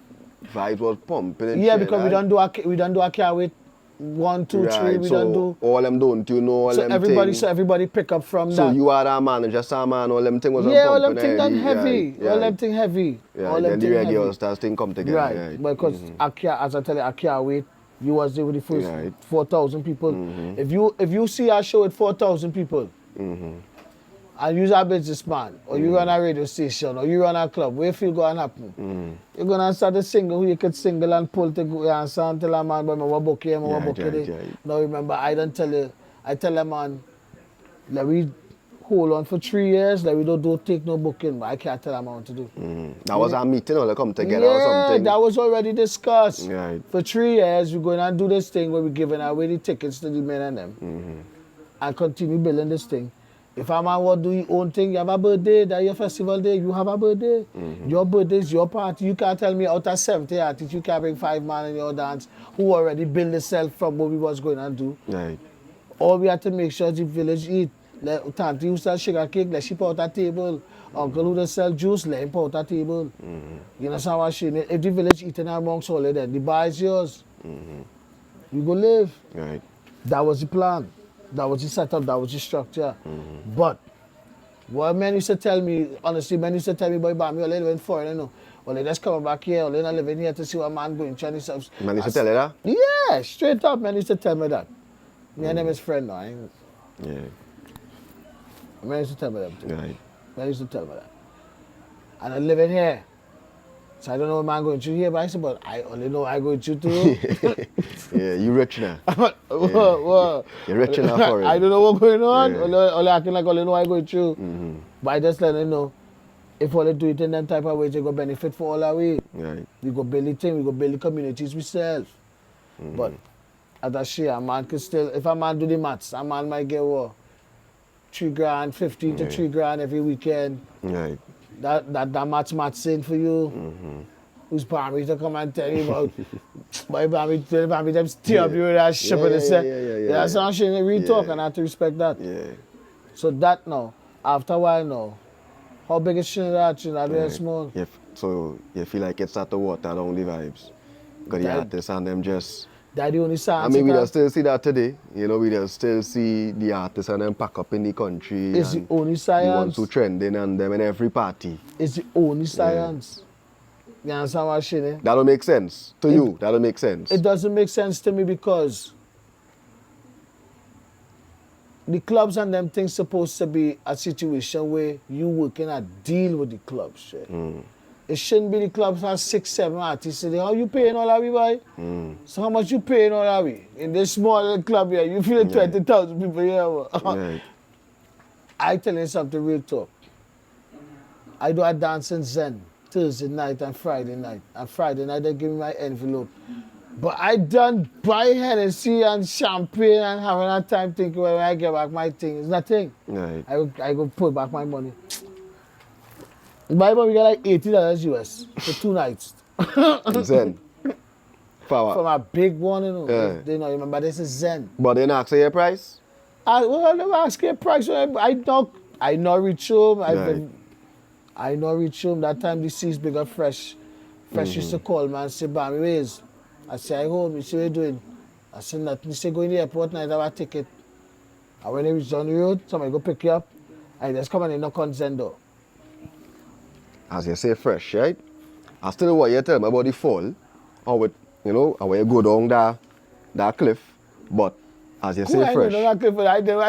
vibe was pumping. Yeah, because we don't do a Can't Wait 1, 2, 3, Right, we so don't do. all them don't, you know, all So them everybody, thing. so everybody pick up from So that. you are that manager, some man, all them thing was Yeah, all pumping them thing done already. heavy. All them thing heavy. Yeah, All them then the thing reggae all heavy. stars thing come together. Right, Right. because I can't, as I tell you, I can't wait. You was there with the first Right. 4,000 people. If you see our show with 4,000 people, and you're a businessman, or you run a radio station, or you run a club, where feel going to happen? You're gonna start a single who you could single and pull to go and sound tell a man, but I want book here, I want book here. Now remember, I don't tell you, I tell a man, let we hold on for 3 years, like we don't take no booking, but I can't tell a man what to do. That was a meeting or they come together or Yeah, something? that was already discussed. Right. For 3 years, we're going to do this thing where we're giving away the tickets to the men and them. And continue building this thing. If a man want to do your own thing, you have a birthday, that's your festival day, you have a birthday. Your birthday is your party. You can't tell me out of 70 artists, you can bring 5 man in your dance who already built themselves from what we was going to do. Right. All we have to make sure the village eat. Let Tante who sell sugar cake, let she put out a table. Uncle who does sell juice, let him put out a table. You understand what I'm saying? If the village eating amongst all of them, the bar is yours. You go live. Right. That was the plan. That was the setup, that was the structure. But what men used to tell me, honestly, men used to tell me, boy, Bami, you're living foreign, you know. Well, they just come back here, or they're not living here to see what man going to themselves. Man used to tell you that? Yeah, straight up, man used to tell me that. Me and them is friend now. Yeah. Man used to tell me that too. Right. Man used to tell me that. And I live in here. So I don't know what man going through here, but I said, but I only know I go through too. Yeah, you rich now. What? You're rich enough for it. I don't know what's going on. Yeah. Only acting like only know I go through. But I just let them know, if all they do it in them type of ways, they go benefit for all our way. Right. We go build the thing, we go build the communities ourselves. But as I say, a man can still, if a man do the maths, a man might get what? 3 grand, 15 to 3 grand every weekend. Right. That maths in for you. Who's Bami to come and tell you about my Bami them steer up you with that ship and say. That's not saying real talk and I have to respect that. Yeah. So that now, after a while now, how big is Trinidad? Trinidad very small. So you feel like it's at the water down the vibes. Because the artists and them just... That the only science. I mean, we just still see that today. You know, we just still see the artists and them pack up in the country. It's the only science. The ones who trending and them in every party. It's the only science. You understand what I'm saying? That don't make sense to you. That don't make sense. It doesn't make sense to me because the clubs and them things supposed to be a situation where you working a deal with the clubs. Shit. It shouldn't be the clubs have 6, 7 artists. How you paying all that we boy? So how much you paying all that we? In this small little club here, you feel 20,000 people here. Right. I tell you something real talk. I do a dance in Zen Thursday night and Friday night. And Friday night they give me my envelope. But I done buy Hennessy and champagne and having a time thinking when I get back my thing. It's nothing. Right. I go put back my money. Bible, we got like $80 US for 2 nights. Zen. From a big one, you know. Yeah. They know, remember, this is Zen. But they not say your price? Well, they ask your price. I not reach home. I not reach home. That time the seas bigger fresh. Fresh used to call me and say, Bami, ways. I say, I home. You see what you doing? I said, nothing. He said, go in the airport night, I have a ticket. And when they reach down the road, somebody go pick you up. And just come and knock on Zen door. As you say, fresh, right? I still want you to tell me about the fall, or with, you know, how you go down that cliff, but as you say, fresh. I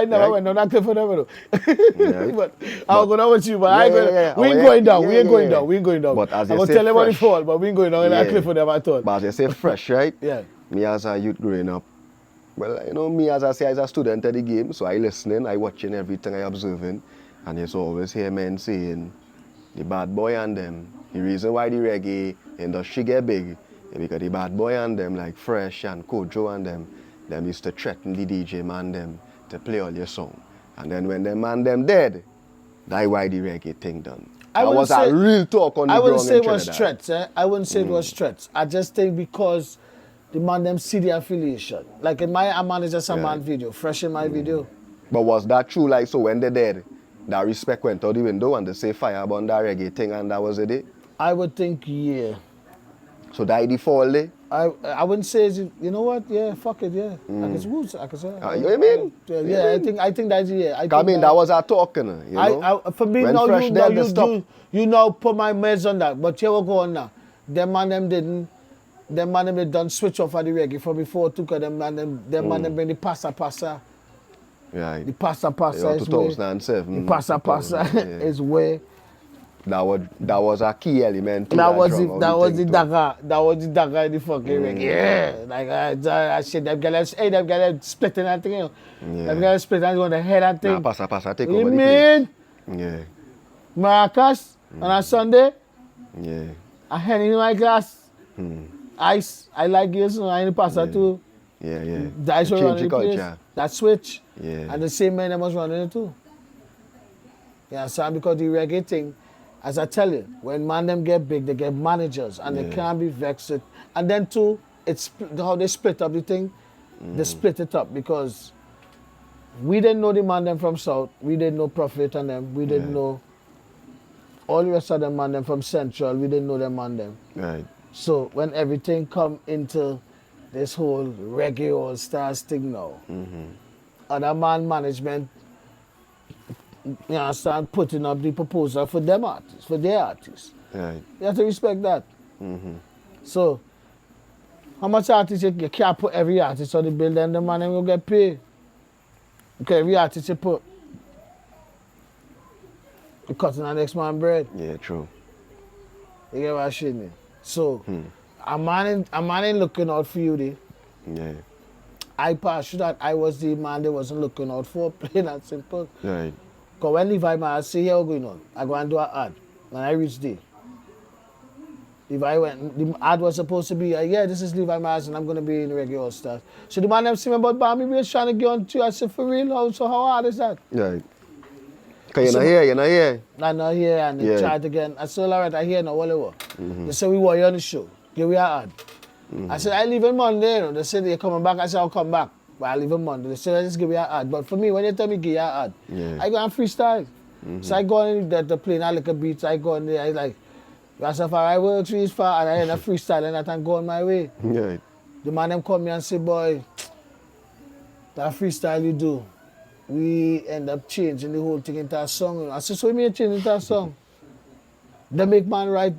never went down that cliff for them, right. But I'll go down with you, but we ain't going down, we ain't going down. But as you I'm going to say, tell them about the fall, but we ain't going down in that cliff for them at all. But as you say, fresh, right? Yeah. Me as a youth growing up, well, you know, me as I say, as a student of the game, so I listening, I watching everything, I observing, and you always hear men saying, the bad boy and them, the reason why the reggae industry get big is because the bad boy and them, like Fresh and Kojo and them used to threaten the DJ man them to play all your song. And then when them man them dead, that's why the reggae thing done. That was a real talk on the ground in Trinidad. I wouldn't say it was threats, I wouldn't say it was threats. I just think because the man them see the affiliation. Like in my man is just a man video, Fresh in my video. But was that true? Like, so when they dead, that respect went out the window and they say fire about that reggae thing and that was it? I would think, yeah. So that the fall day? I wouldn't say, you know what? Yeah, fuck it, yeah. Like it's roots, I can say. You know what I mean? Yeah, I think that's yeah. I mean, that was our talk, you know? For me, when no, Fresh you know, put my meds on that. But here we go on now. Them man them didn't. Them man them done switch off of the reggae from before took them man them bring the passa. Right. The passa Yeah, is 2007. the passa is where. That was a key element to That was the thing dagger in the fucking reggae. Yeah. Like I said, them girls splitting that thing, you know. Them girls splitting and going to head that thing. Nah, passa, take You over the mean? place. Yeah. Maracas on a Sunday. Yeah. A Henny in my glass. Ice. I like this, I ain't passa too. Yeah. The ice will run in the place. Culture. That switch. Yeah. And the same man that was running it too. Yeah, so because the reggae thing, as I tell you, when man them get big, they get managers and they can't be vexed. And then too, it's how they split up the thing. They split it up because we didn't know the man them from South. We didn't know Prophet and them. We didn't know all the rest of them man them from Central. We didn't know them man them. Right. So when everything come into this whole reggae all-stars thing now, other man management, you know, start putting up the proposal for them artists, for their artists. Right. You have to respect that. So, how much artists you can't put every artist on the bill, then the man will get paid. Okay, every artist you put, you're cutting the next man bread. Yeah, true. You get what I'm saying? So, a man ain't looking out for you, there. Yeah. I passed that I was the man they wasn't looking out for, plain and simple. Right. Because when Levi man say, here what's going on, I go and do an ad. When I reached there, Levi went, the ad was supposed to be, yeah, this is Levi Myers and I'm going to be in Reggae All Stars. So the man them see me about Bami, we was trying to get on to you. I said, for real, so how hard is that? Right. Because you're not here. I'm not here, and they tried again. I said, all right, I hear now, whatever. They said, we want you on the show. Give me an ad. I said, I leave on Monday. You know. They said, you're coming back. I said, I'll come back. But I leave on Monday. They said, just give me an ad. But for me, when they tell me give you an ad, I go and freestyle. So I go on the plane, I look at beats, I go on there, I like, Rastafari works really far, and I end up freestyling that and going my way. Yeah. The man them come me and say, boy, that freestyle you do, we end up changing the whole thing into a song. I said, so we may change into a song. They make man write,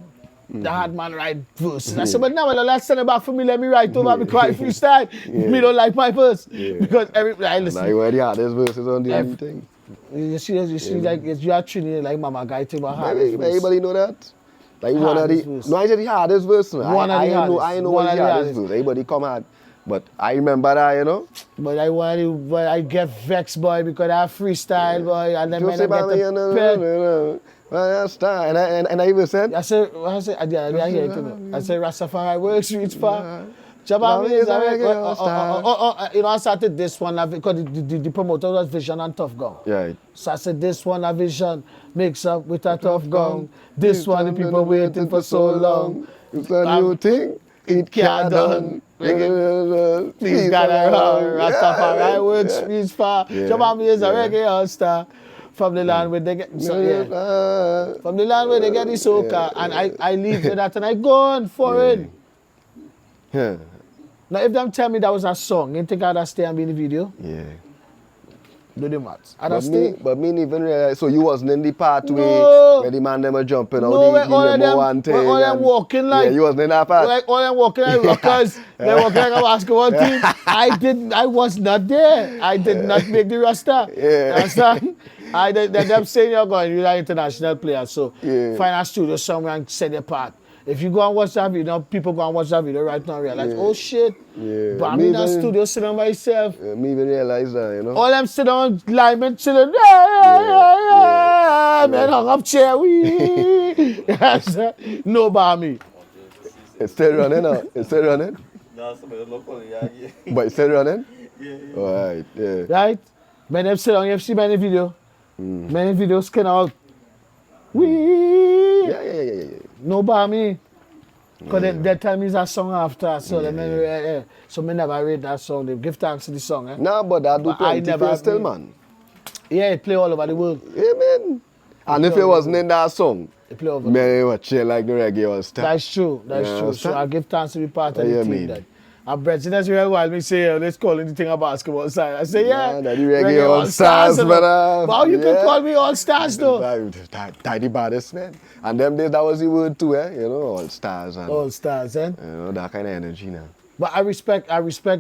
the hard man write verses. I said, but now when let's send it back for me, let me write over because I freestyle. Me don't like my verse. Because I listen. Now you wear the hardest verses on the thing. You see, like you are Trinidad, like Mama Guy thing about hardest verse. Everybody know that? Like one of the, no, I said the hardest verse. I know what the hardest verse. Everybody come hard. But I remember that, you know. But I get vexed, boy, because I freestyle, boy, and then when I get the pen. And I even said, I hear it, you know. I said, Rastafari works reach far. Jah Bami is a reggae. You know, I started this one because the promoter was Vision and Tough Gong. Right. So I said, this one a Vision mix up with a Tough Gong. This one the people waiting for so long. It's a new thing. It can't done. Please gather around. Rastafari works reach far. Jah Bami is a reggae all-star. From the land where they get from the land where they get the soca, and I leave with that and I go on foreign. Yeah. Now if them tell me that was a song, you think I'd stay and be in the video? Yeah. Do the maths. I'd stay. But me even realize, so you wasn't in the pathway where the man them were jumping out all them walking like. Yeah, you wasn't in that part. Like all them walking like rockers. They walking like a basketball team. I was not there. I did not make the roster. Yeah. Understand? Them saying you're an international player, so find a studio somewhere and set your part. If you go and watch that video, people go and watch that video right now and realize, oh shit, but I'm in that studio sitting by myself. Me even realize that, you know. All them sit down, linemen sitting, man hung up chair, no Bami. It's still running now? It's still running? No, somebody local, yeah. But it's still running? Yeah. Alright, yeah. Right? Man them sit down, you have seen many video. Many videos skin out. Yeah. No Bami. Because that time is a song after, so so me never read that song. They give thanks to the song. Nah, but that do plenty for still, man. Yeah, it play all over the world. Yeah, man. And if it wasn't in that song, They play over. man, would chill like the reggae all star. That's true. That's Yeah, true. So understand? I give thanks to be part of Yeah, the team. man. That. And Brett, that's real while me say, let's call it the thing about basketball side. I say, yeah. That the reggae all stars, you know. brother. But how you can Yeah. call me all stars though? Tidy baddest, man. And them days, that was the word too, eh? You know, all stars and All stars, eh? you know, that kind of energy now. But I respect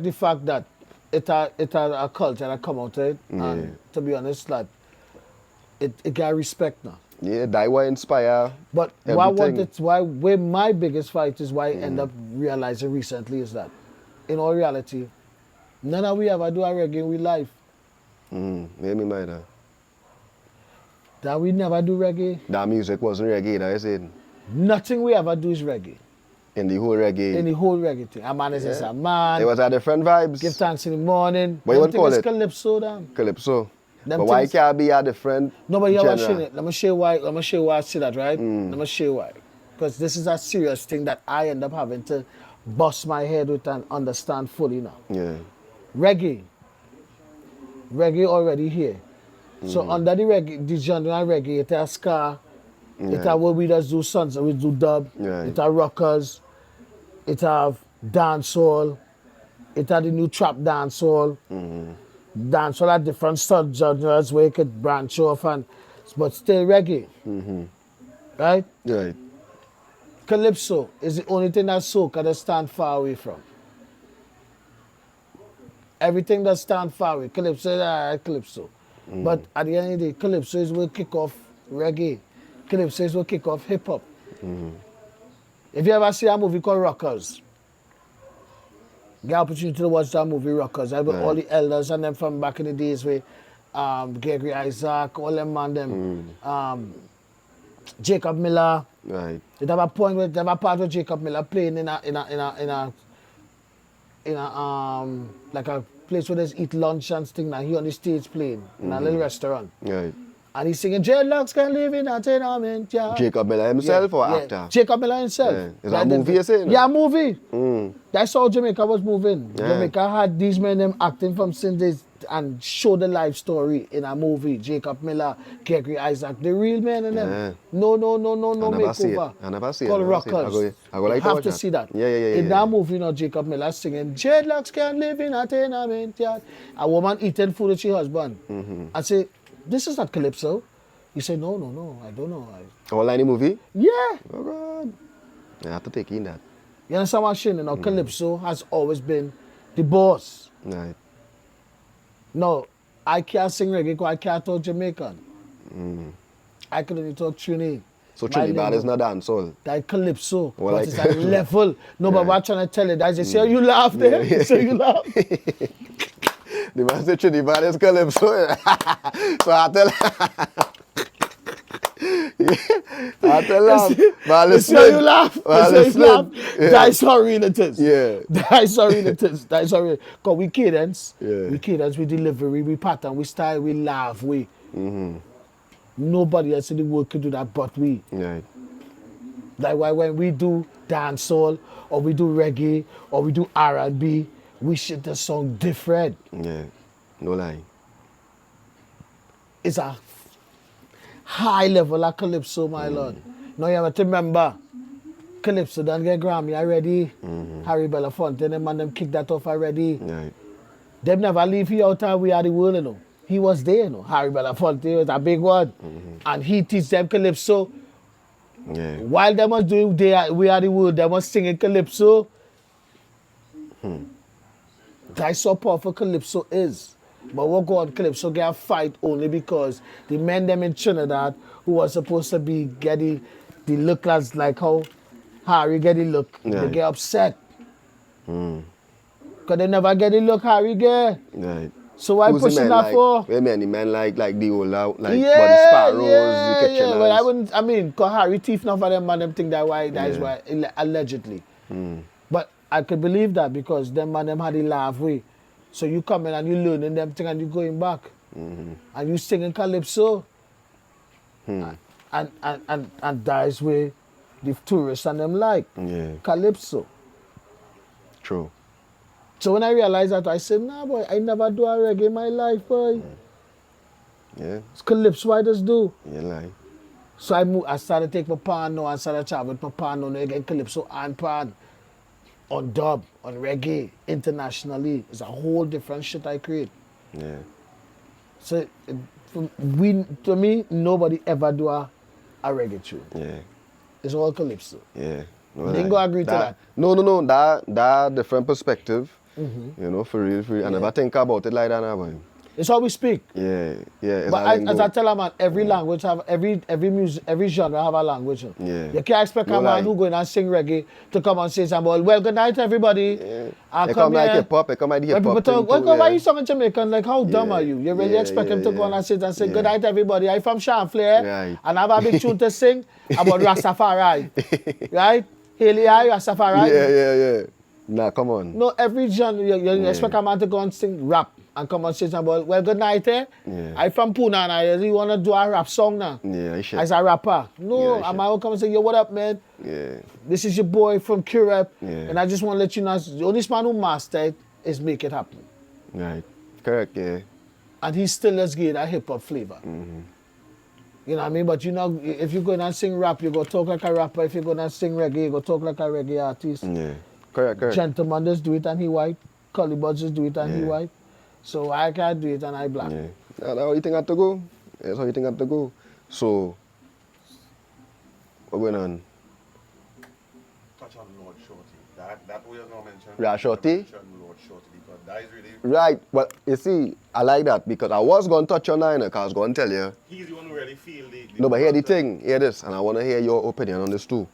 the fact that it had a culture that come out of it. And to be honest, like it got respect now. Yeah, that will inspire. But everything. where my biggest fight is why I end up realizing recently is that in all reality, none of we ever do a reggae in we life. Made me mind that. That we never do reggae. That music wasn't reggae, that is it. Nothing we ever do is reggae. In the whole reggae. In the whole reggae thing. A man is just a man. It was a different vibes. Give thanks in the morning. What you would call It's it? Calypso, damn. Calypso. Them But why things- can't be a different No, but you genre? ever seen it? Let me show you why. Let me show you why I see that, right? Let me show you why. Because this is a serious thing that I end up having to bust my head with and understand fully now. Yeah. Reggae already here. So under the reggae, the genre of reggae, it has ska, it have what we just do sons, we do dub, Yeah. it have rockers, it have dancehall, it have the new trap dancehall. Dancehall have different subgenres where you could branch off but still reggae. Right? Right. Calypso is the only thing that soca that stand far away from. Everything that stand far away, Calypso is Calypso. But at the end of the day, Calypso is what kick off reggae. Calypso is what kick off hip hop. If you ever see a movie called Rockers, get opportunity to watch that movie Rockers. I got all the elders and them from back in the days where Gregory Isaac, all them man them, Jacob Miller. Right. It have a point where they have a part of Jacob Miller playing in a like a place where there's eat lunch and thing. Now he on the stage playing in a little restaurant, Right. and he's singing "Dreadlocks can live in a tenement yard." Jacob Miller himself or actor? Jacob Miller himself. Yeah. Is that a movie you're saying? Yeah, movie. That's how Jamaica was moving. Yeah. Jamaica had these men them acting from Sundays and show the life story in a movie. Jacob Miller, Gregory Isaac, the real men in them. Yeah. No I never see it. makeover. I never see it. Called I never see it. Rockers. I go like You to have watch to that. see that. Yeah. In that movie, Jacob Miller singing, "Dreadlocks can live in a tenement yard." A woman eating food with her husband. I say, "This is not Calypso." He said, "No, I don't know." All any movie? Yeah. Oh God. I have to take in that. You understand what I'm saying? You know, Calypso has always been the boss. Right. No, I can't sing reggae because I can't talk Jamaican. I can only talk Trini. So My Trinidad lingo. is not dancehall. That Calypso. Well, but like- it's at level. No, but Yeah. what I'm trying to tell you, that is, see how you laugh there? Yeah. See how you laugh? The man said Trinidad is Calypso. So I tell I tell him. But You see how you laugh? But You see how you laugh? Yeah. That's how real it is. Yeah. That's how real it is. That's how real. Because we cadence, Yeah. we delivery, we pattern, we style, we laugh, we. Nobody else in the world could do that but we. Right. Like why when we do dancehall or we do reggae or we do R&B, we shit the song different. Yeah. No lie. It's a high level of Calypso, my lord. Now you have to remember, Calypso done get Grammy already. Harry Belafonte, them man them kick that off already. Right. Them never leave here out of We Are the World, you know. He was there, you know. Harry Belafonte was a big one. And he teach them Calypso. Yeah. While they was doing We Are the World, they was singing Calypso. That's how powerful Calypso is. But what go on Calypso get a fight only because the men them in Trinidad who was supposed to be getting the look as like how Harry get the look, Yeah. they get upset. Because they never get the look Harry get. Right. So why Who's the pushing man that like, for? Where many men like the old like Body Sparrows, the Kitcheners. But I wouldn't. I mean, cause Harry thief enough of them man them think that why Yeah. why allegedly. But I could believe that because them man them had the laugh way. So you come in and you learning them thing and you going back and you singing Calypso. And that is where the tourists and them like Yeah. Calypso. True. So when I realized that, I said, nah, boy, I never do a reggae in my life, boy. Yeah. It's Calypso I just do. You lie. So I started to take my pan now and started travel with my pan now again, Calypso and pan. On dub, on reggae, internationally. It's a whole different shit I create. Yeah. So to me, nobody ever do a reggae tune. Yeah. It's all Calypso. Yeah. No, They ain't gonna agree to that. No. That different perspective. You know, for real. I never think about it like that now, boy. It's how we speak. Yeah. It's But as I tell a man, every language have every music, every genre have a language. Yeah. You can't expect a man who go in and sing reggae to come and say something. Well, good night, everybody. Yeah. I'll They come like here. hip hop. They come like the hip When people hop talk, thing too, why you singing Jamaican? Like, how dumb are you? You really expect him to go on and sit and say, good night, everybody. I'm from Chamflair. Right. And I have a big tune to sing about Rastafari. Right? Hailey, Rastafari. Yeah. Nah, come on. No, every genre, you expect a man to go and sing rap and come and say something about, well, good night, eh? Yeah. I'm from Pune and I really want to do a rap song now. Yeah, I should. As a rapper. No, Yeah, I I might come and say, yo, what up, man? Yeah. This is your boy from Curep. Yeah. And I just want to let you know, the only man who mastered is Make It Happen. Right. Correct, yeah. And he still has given a hip-hop flavor. You know what I mean? But you know, if you go in and sing rap, you go talk like a rapper. If you go in and sing reggae, you go talk like a reggae artist. Yeah. Correct. Gentleman just do it and he white. Cully Buds just do it and he Yeah. white. So I can't do it and I black. Yeah. That's how you think had to go. That's how you think had to go. So, what going on? Touch on Lord Shorty. That way you now mentioned. Right, Shorty? Mention Lord Shorty because that is really. Right. Well, you see, I like that because I was going to touch on that because I was going to tell you. He's the one who really feel the. No, but hear the thing. Hear this. And I want to hear your opinion on this too.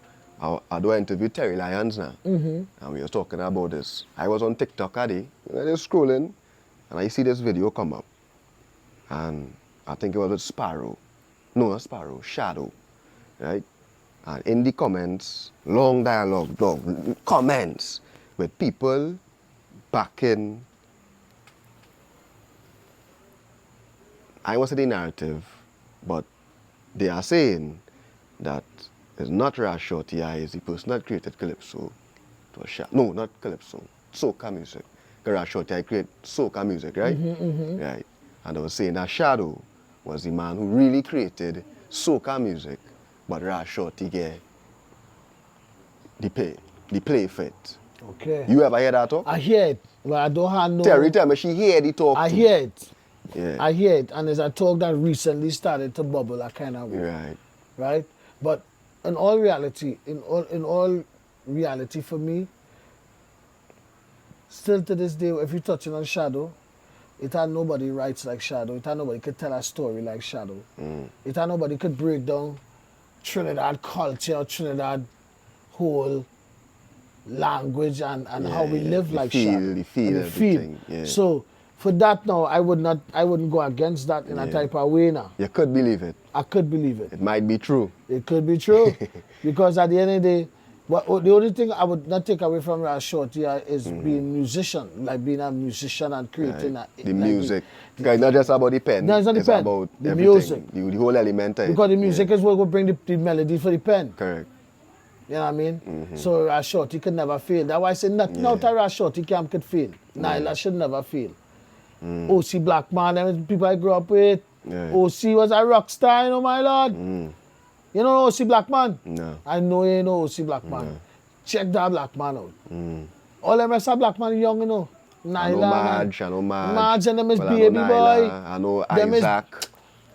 I do interview Terry Lyons now. And we were talking about this. I was on TikTok, just scrolling. And I see this video come up. And I think it was with Sparrow. No, not Sparrow, Shadow. Right? And in the comments, long dialogue, long comments with people backing, I won't say the narrative, but they are saying that it's not Rash Shorty is the person that created Calypso. No, not Calypso, soca music. Because Rash Shorty created soca music, right? Right. And they were saying that Shadow was the man who really created soca music, but Rash Shorty get the play for it. Okay. You ever hear that talk? I hear it, but I don't have no... Terry tell me she hear the talk I too. hear it. Yeah. I hear it. And there's a talk that recently started to bubble that kind of way. Right. Right? But in all reality, for me, still to this day, if you're touching on Shadow, it had nobody writes like Shadow. It had nobody could tell a story like Shadow. It had nobody could break down Trinidad culture, Trinidad whole language and how we live like Shadow. The feel, everything. Yeah. So for that now, I wouldn't go against that in a type of way now. You could believe it. I could believe it. It might be true. It could be true. Because at the end of the day, the only thing I would not take away from Rash Shorty is being a musician, like being a musician and creating the music. Because it's not just about the pen. No, it's not the pen. About the everything. music. The whole element. Because the music is what will bring the melody for the pen. Correct. You know what I mean? So Rash Shorty could never fail. That's why I say nothing out of Rash Shorty camp could fail. Nyla should never fail. OC Black Man, them people I grew up with. Yeah. OC was a rock star, you know, my lord. You know OC Black Man? No. I know you know OC Black Man. No. Check that Black Man out. All them rest of Black Man young, you know. I know Madge, Madge and them is well, baby I know boy. Nyla, I know Them is- Isaac.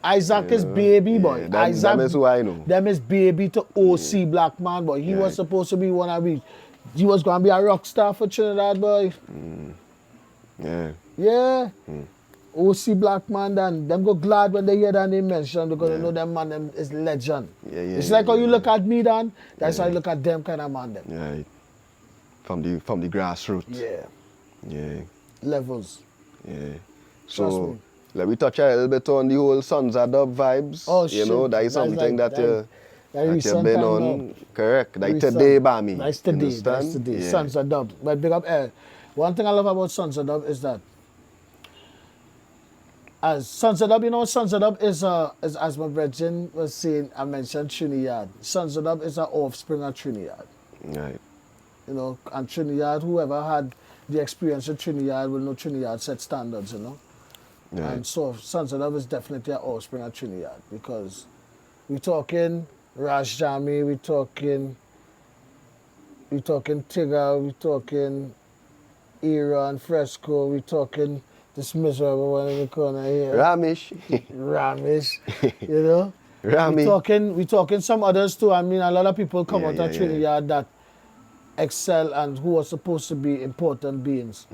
Isaac is baby boy. Them is who I know. Them is baby to OC Black Man boy. He was supposed to be one of these. He was going to be a rock star for Trinidad boy. Yeah. Yeah. OC Black Man, then them go glad when they hear that name mentioned because they know them man them is legend. It's like how you look at me, Dan. That's how you look at them kind of man them. Yeah. From the grassroots. Yeah. Yeah. Levels. Yeah. Trust So me. let me touch a little bit on the whole Sons of Dub vibes. Oh, you know, shit. that is That's something like- that you've recent been time on. now. Correct. Like Recent. today, Bami. That's today. Understand? That's today. Yeah. Sons of Dub. But big up one thing I love about Sons of Dub is that as Sons of Dub, you know, Sons of Dub is as my brethren was saying, I mentioned Trinidad. Sons of Dub is an offspring of Trinidad. Right. You know, and Trinidad, whoever had the experience of Trinidad will know Trinidad set standards, you know. Right. And so Sons of Dub is definitely an offspring of Trinidad because We talking Raj Bami, we talking Tigger, we talking Era and Fresco, we talking this miserable one in the corner here. Ramesh. Ramesh, you know? Rami. We talking some others too. I mean, a lot of people come Yeah, out yeah, of Trinidad that excel and who are supposed to be important beings.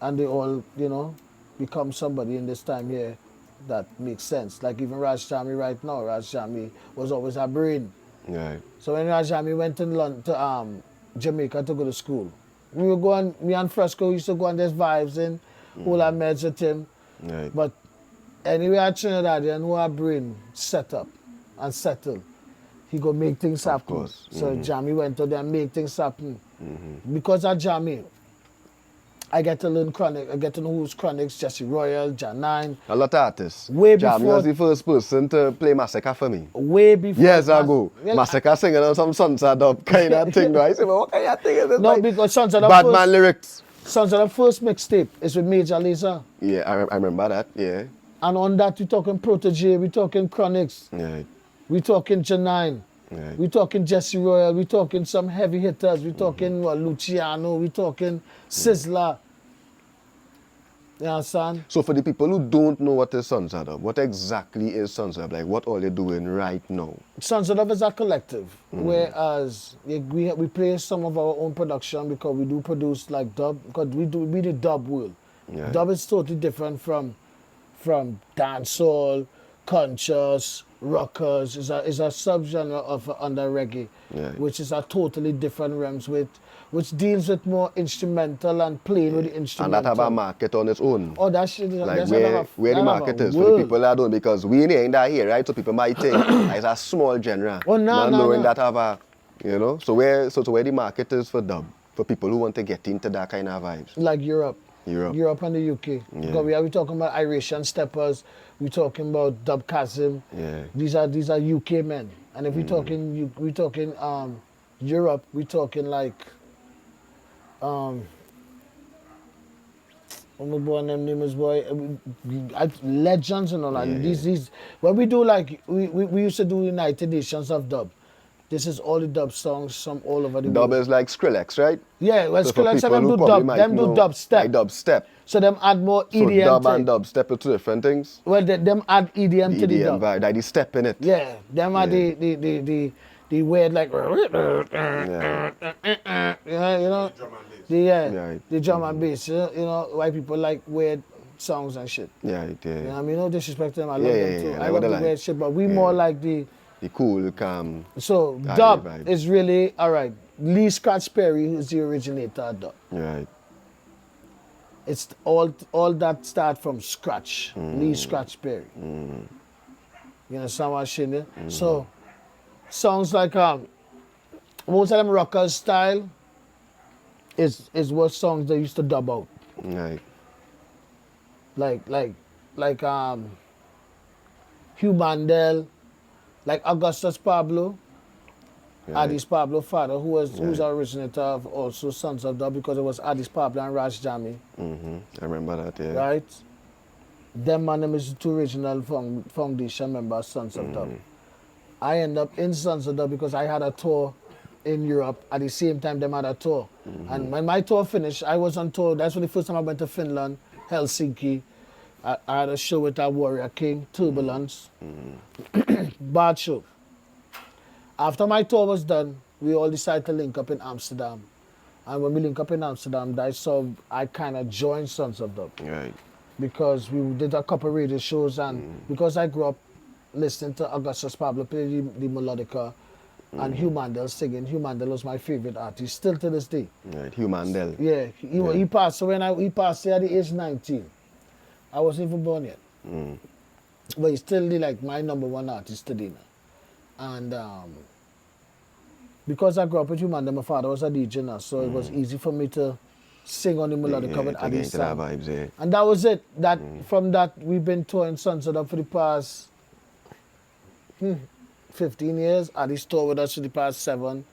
And they all, you know, become somebody in this time here that makes sense. Like even Raj Bami right now, Raj Bami was always a brain. Right. So when Raj Bami went to London, to Jamaica to go to school, we were going, me and Fresco used to go on these vibes and all our meds with him. Right. But anyway, at Trinidadian who our brain set up and settle, he go make things happen. course. So Jammy went to there and make things happen. Because of Jammy, I get to learn chronic, I get to know who's Chronics, Jesse Royal, Jan9. A lot of artists. Way Jamie before- was the first person to play Massacre for me. Way before. Years ago. Yeah, Massacre singing on some sunset dub kind of thing. Right? I said, well, what kind of thing is this? No, Like, because Sons of the Bad first, Man lyrics. Sons of the first mixtape is with Major Lazer. Yeah, I remember that. Yeah. And on that, we talking Protege, we talking Chronics, Right. we talking Jan9. Right. We talking Jesse Royal, we talking some heavy hitters, we talking Luciano, we talking Sizzler. You understand? So for the people who don't know what is Sunset Dub, what exactly is Sunset Dub? Like what are you doing right now? Sons of Love is a collective, whereas we play some of our own production because we do produce like dub, because we the dub world. Yeah. Dub is totally different from dancehall, conscious, rockers. Is a subgenre of under reggae, Yeah. which is a totally different realms which deals with more instrumental and playing with the And instrumental. that have a market on its own. Oh, that shit is Like that's where another- the another market is for the world. people that don't, because we in that here, right? So people might think it's a small genre. Oh, no, Not no, knowing no. that have a, you know, so where the market is for dub, for people who want to get into that kind of vibes. Like Europe Europe. and the UK. Yeah. Because we talking about Iratian steppers, we talking about Dub Kazim. Yeah. These are UK men. And if we talking Europe, we talking like my boy name is legends and all that. Yeah, These when we do like we used to do United Nations of dub. This is all the dub songs from all over the Dub world. is like Skrillex, right? Yeah, well, So for Skrillex people them who do probably dub, might them do know, dubstep. like dubstep. So them add more So EDM dub to and it. dubstep are two different things. Well, them add EDM to the EDM dub. vibe, like the step in it. Yeah, them are Yeah. the weird like Yeah. you know Drum and bass. Right. the drum and bass. You know why people like weird songs and shit. Yeah, You know yeah. what I mean? No disrespect to them, I love Yeah, them yeah, too. yeah, I like love what the they like. weird shit, but we Yeah. more like the The cool, calm. so Ah, dub the vibe. is really alright. Lee Scratch Perry is the originator of dub. Right. It's all that start from scratch. Lee Scratch Perry. You understand what I'm saying? So songs like most of them rockers style is what songs they used to dub out. Right. Like Hugh Mandel, like Augustus Pablo, Right. Addis Pablo father, who's Right. the originator of also Sons of Dub, because it was Addis Pablo and Raj Bami, I remember that, yeah. right? Them and them is the two original foundation members, Sons of Dub. I end up in Sons of Dub because I had a tour in Europe at the same time them had a tour. And when my tour finished, I was on tour. That's when the first time I went to Finland, Helsinki. I had a show with our Warrior King, Turbulence. Bad show. After my tour was done, we all decided to link up in Amsterdam. And when we link up in Amsterdam, I kind of joined Sons of Dub. Right. Because we did a couple radio shows, and because I grew up listening to Augustus Pablo play the melodica and Hugh Mandel singing. Hugh Mandel was my favorite artist still to this day. Right. Hugh Mandel. Yeah, he passed. So he passed at the age 19. I wasn't even born yet, but he's still like my number one artist today now. And because I grew up with Hugh Mandel, my father was a DJ now, so it was easy for me to sing on the melodica with to get Addis into that sound. vibes, yeah. And that was it. That from that we've been touring Sons of Dub for the past 15 years. Addis toured with us for the past 7.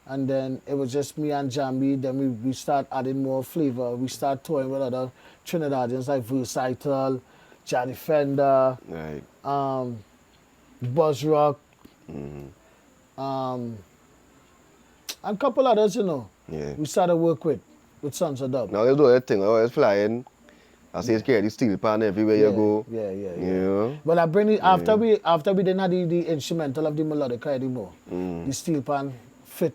And then it was just me and Jambi. Then we start adding more flavor. We start touring with other Trinidadians like Versatile, Jah Defender, Right. Buzz Rock, and a couple others, you know. Yeah. We started work with Sons of Dub. Now you do that thing, always flying. I see it's carry the steel pan everywhere you go. Yeah. You know? But I bring it after we didn't have the instrumental of the melodic anymore. The steel pan fit.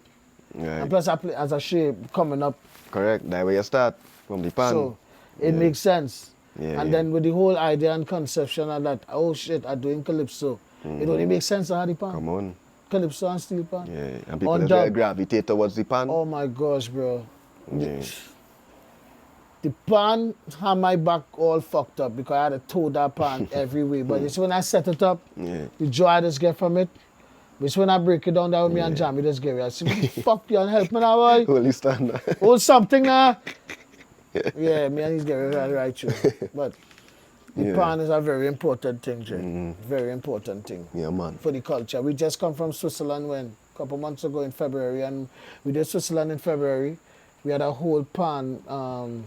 Right. And plus I play as a shape coming up. Correct. That way you start from the pan. So it makes sense. Yeah, And then with the whole idea and conception of that, oh shit, I'm doing Calypso. It only makes sense to have the pan. Come on. Calypso and steel pan. Yeah. And people On just dub. gravitate towards the pan. Oh my gosh, bro. Yeah. The pan had my back all fucked up because I had to tow that pan every way. But it's when I set it up, the joy I just get from it. It's when I break it down there with me and Jamie just get it. I say, what the fuck you and help me now, boy? Holy stand. Hold something now. Yeah, me and he's getting right through. But the pan is a very important thing, Jay. Very important thing. Yeah, man. For the culture. We just come from Switzerland a couple months ago in February, and we did Switzerland in February. We had a whole pan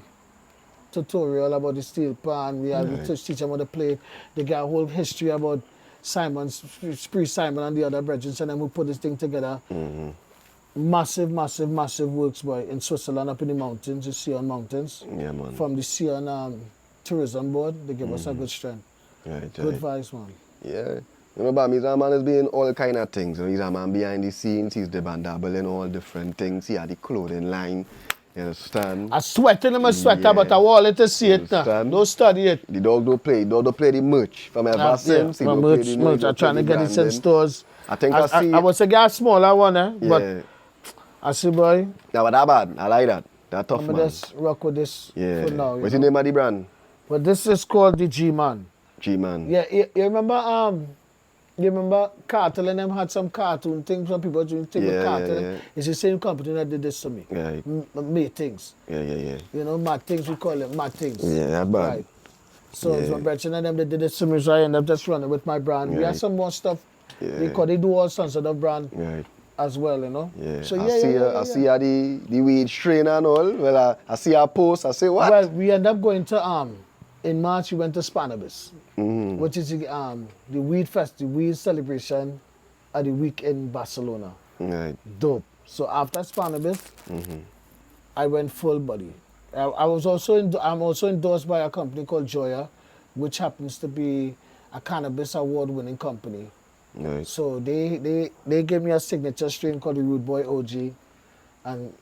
tutorial about the steel pan. We teach them how to play. They got a whole history about Spree Simon and the other brethren, and then we put this thing together. Massive works, boy, in Switzerland, up in the mountains, the Sion Mountains. Yeah, man. From the Sion Tourism Board, they give us a good strength. Right, Good vibes, man. Yeah. You know, Bami, he's a man is doing all kind of things. You know, he's a man behind the scenes. He's the bandable and all different things. He had the clothing line. You understand? I sweating in my sweater, but I want to see it now. Understand? Don't study it. The dog don't play. Dog don't play the merch. From ever since, he my don't merch, play the merch. I'm trying to get it in branding. stores. I think I see. I was a guy smaller one, yeah. but I see, boy. Now, but that bad. I like that. That tough, I'm man. just rock with this Yeah. for now. What's the name of the brand? But this is called the G-Man. G-Man. Yeah, you remember Cartel and them had some cartoon things, some people doing things with Cartel. Yeah. It's the same company that did this to me. Yeah. Made things. Yeah. You know, mad things, we call it mad things. Yeah, that bad. Right. So it's my brethren and them, they did this to me, so I ended up just running with my brand. We Right. have some more stuff. Yeah. They do all sorts of the brand Right. as well, you know. Yeah. So I see her the weed strain and all. Well, I see her post. I say, what? Well, we end up going to in March we went to Spanibus, which is the weed fest, the weed celebration at the week in Barcelona. Right. Dope. So after Spanibus, I went full body. I'm also endorsed by a company called Joya, which happens to be a cannabis award-winning company. Right. So they gave me a signature strain called the Rude Boy OG, and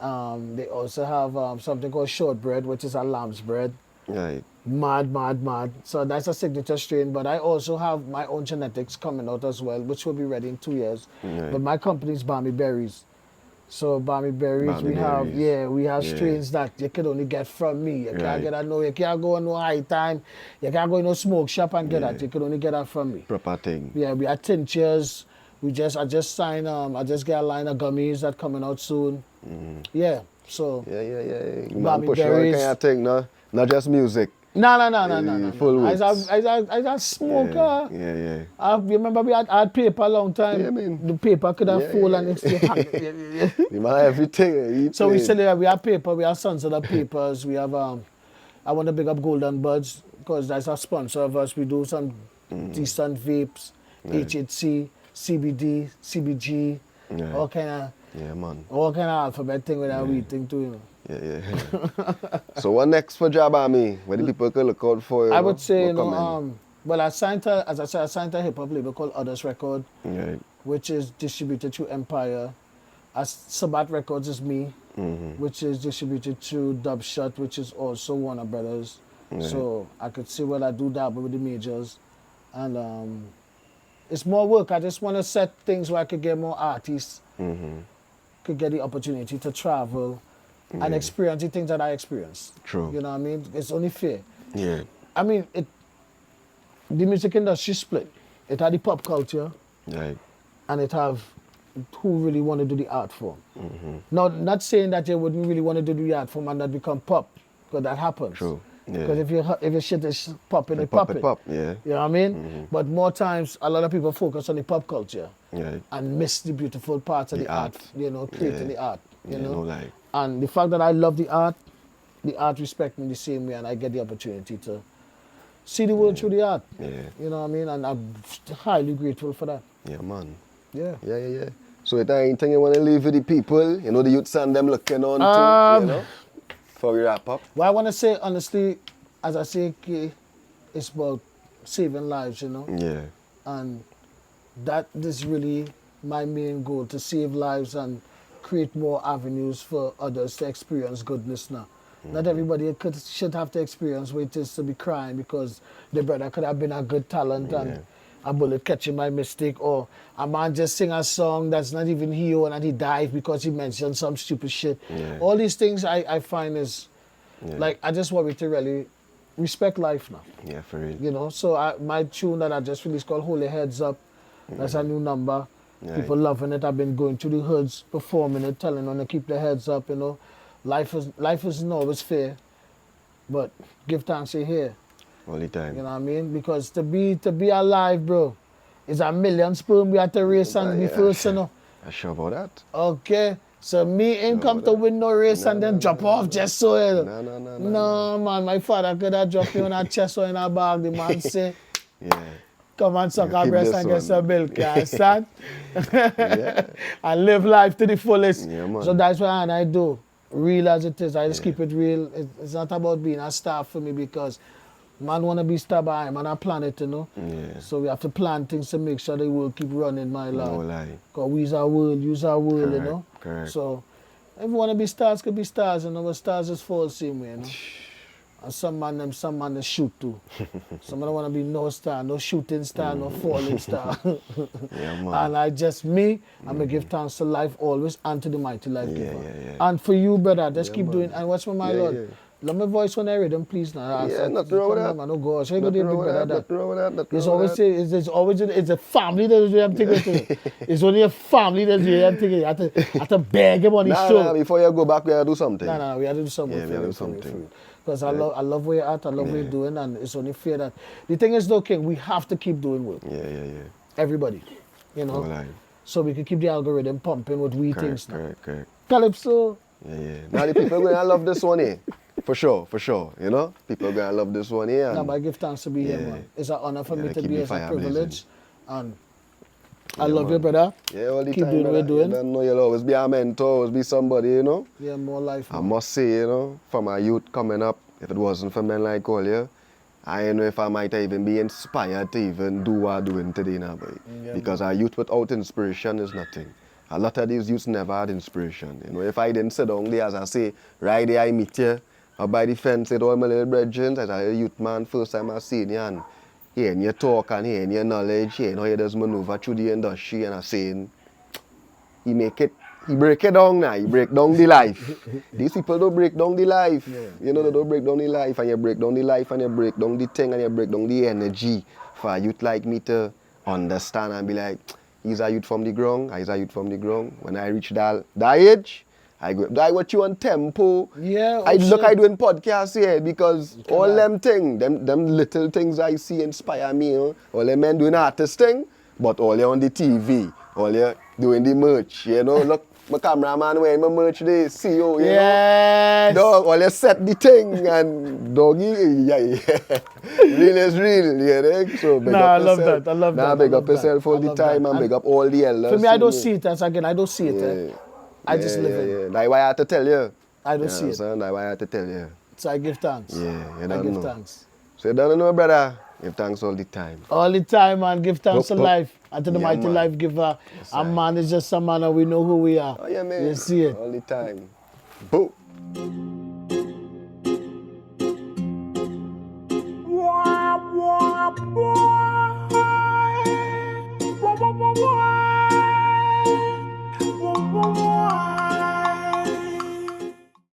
they also have something called shortbread, which is a lamb's bread. Right. Mad. So that's a signature strain, but I also have my own genetics coming out as well, which will be ready in 2 years. Right. But my company is Bami Berries. So Bami Berries, we have strains that you can only get from me. You can't get that you can't go on no high time, you can't go in no smoke shop and get that. You can only get that from me. Proper thing. Yeah, we have tinctures. I just signed I just got a line of gummies that coming out soon. Yeah. So Yeah. Man Bami push all Berries. kind of thing, no? Not just music. No. Full I roots. a smoker. Yeah. I remember we had paper a long time. Yeah, man. The paper could have fall and it's still hang. The man everything. So we still we have paper, we have Sons of the Papers, we have I want to big up Golden Buds because that's a sponsor of us. We do some decent vapes, HHC, CBD, CBG, all kind of alphabet thing with that weed thing too, you know. Yeah. So what next for Jah Bami? What the people can look out for? I would say, well, I signed a hip hop label called Others Record, which is distributed through Empire. Sabat Records is me, which is distributed through Dubshot, which is also Warner Brothers. So I could see what I do that with the majors. And it's more work. I just want to set things where I could get more artists, could get the opportunity to travel and experience the things that I experience. True. You know what I mean? It's only fair. Yeah. I mean, the music industry split. It had the pop culture, and it have who really want to do the art form. Now, not saying that you wouldn't really want to do the art form and not become pop, because that happens. True. Yeah. Because if your shit is popping, it Pop popping. it pop, yeah. You know what I mean? But more times, a lot of people focus on the pop culture and miss the beautiful parts of the art. You know, creating the art. You know, no lie. And the fact that I love the art respects me the same way, and I get the opportunity to see the world through the art. Yeah. You know what I mean? And I'm highly grateful for that. Yeah, man. Yeah. Yeah. So is there anything you want to leave with the people? You know, the youths and them looking on to, you know? Before we wrap up. What I want to say, honestly, as I say, it's about saving lives, you know? Yeah. And that is really my main goal, to save lives and create more avenues for others to experience goodness now. Not everybody should have to experience what it is to be crying because the brother could have been a good talent and a bullet catching my mistake, or a man just sing a song that's not even he own and he died because he mentioned some stupid shit. Yeah. All these things I find is, like, I just want me to really respect life now. Yeah, for real. You know, so my tune that I just released called Hold Your Heads Up, that's a new number. Yeah. People loving it. I've been going to the hoods, performing it, telling them to keep their heads up, you know. Life isn't always fair, but give thanks you're here. All the time. You know what I mean? Because to be alive, bro, is a million sperm we have to race and be first, you know. I'm sure about that. Okay. So me ain't come to win no race and then drop off just so, you know. No, man, my father could have dropped me on a chest or in a bag. The man say, come and suck our breast and get some milk, you understand? And live life to the fullest. Yeah, man. So that's what I do. Real as it is. I just keep it real. It's not about being a star for me because man want to be star by man a planet, you know. Yeah. So we have to plan things to make sure the world keep running, my lord. No lie. Because we's our world, use our world, Correct, you know. correct. So if you want to be stars, could be stars, you know, but stars just fall the same way, you know. And some man they shoot too. Some of them want to be no star, no shooting star, no falling star. Yeah, man. And I'm going to give thanks to life always and to the mighty life giver. Yeah. And for you, brother, just keep man. doing, and watch my lord. Yeah. Let my voice when I read them, please. Now. Yeah, nothing wrong with that. No gosh, how you going to Nothing do wrong with better that. Nothing wrong with that. There's always it's a family that is I'm thinking. It's only a family that's I'm thinking. I have to beg him on his show. Nah, before you go back, we have to do something. No, we have to do something. Yeah, we have to do something. Because I love where you're at, I love what you're doing, and it's only fair that the thing is though, King, we have to keep doing work. Yeah. Everybody. You know? No lie. So we can keep the algorithm pumping with we things now. Correct. Calypso. Yeah. Now the people are gonna love this one here. For sure. You know? People are gonna love this one here. No, but I give thanks to be here, man. It's an honor for me to keep be the as a fire privilege. blazing. And I love you, brother. Yeah, all the Keep time. doing what you're doing. You don't know, you'll always be a mentor, always be somebody, you know? Yeah, more life. I Man. must say, you know, for my youth coming up, if it wasn't for men like all you, I don't know if I might even be inspired to even do what I'm doing today now, boy. Yeah, because our youth without inspiration is nothing. A lot of these youths never had inspiration. You know, if I didn't sit down there, as I say, right there I meet you, or by the fence with all my little brethren, as a youth man, first time I seen you, and hearing you talk and hearing your knowledge, hearing how you just maneuver through the industry, and I'm saying, he break it down now, he break down the life. These people don't break down the life. You know, they don't break down the life, and you break down the life, and you break down the thing, and you break down the energy for a youth like me to understand and be like, he's a youth from the ground, he's a youth from the ground. When I reach that age, I watch you on tempo. Yeah. I doing podcasts here because all them things, them little things I see inspire me. You know? All them men doing artist thing, but all you on the TV, all you doing the merch. You know, look, my cameraman wearing my merch today, CEO. You know, dog, all you set the thing and doggy, real is real. You know? So big up I love yourself. that. I love that. Now big up yourself all the time and big up all the elders. For me, I don't see it as again. I don't see it. I just live it. Yeah. That's why I have to tell you. I don't see it. That's why I have to tell you. So I give thanks. Yeah, you I don't give know. thanks. So you don't know, brother. Give thanks all the time. All the time, man. Give thanks to Look. life and to the Yeah, mighty man. life giver. Yes, And sir. man is just some man and we know who we are. Oh yeah, man. You see it. All the time. Boom.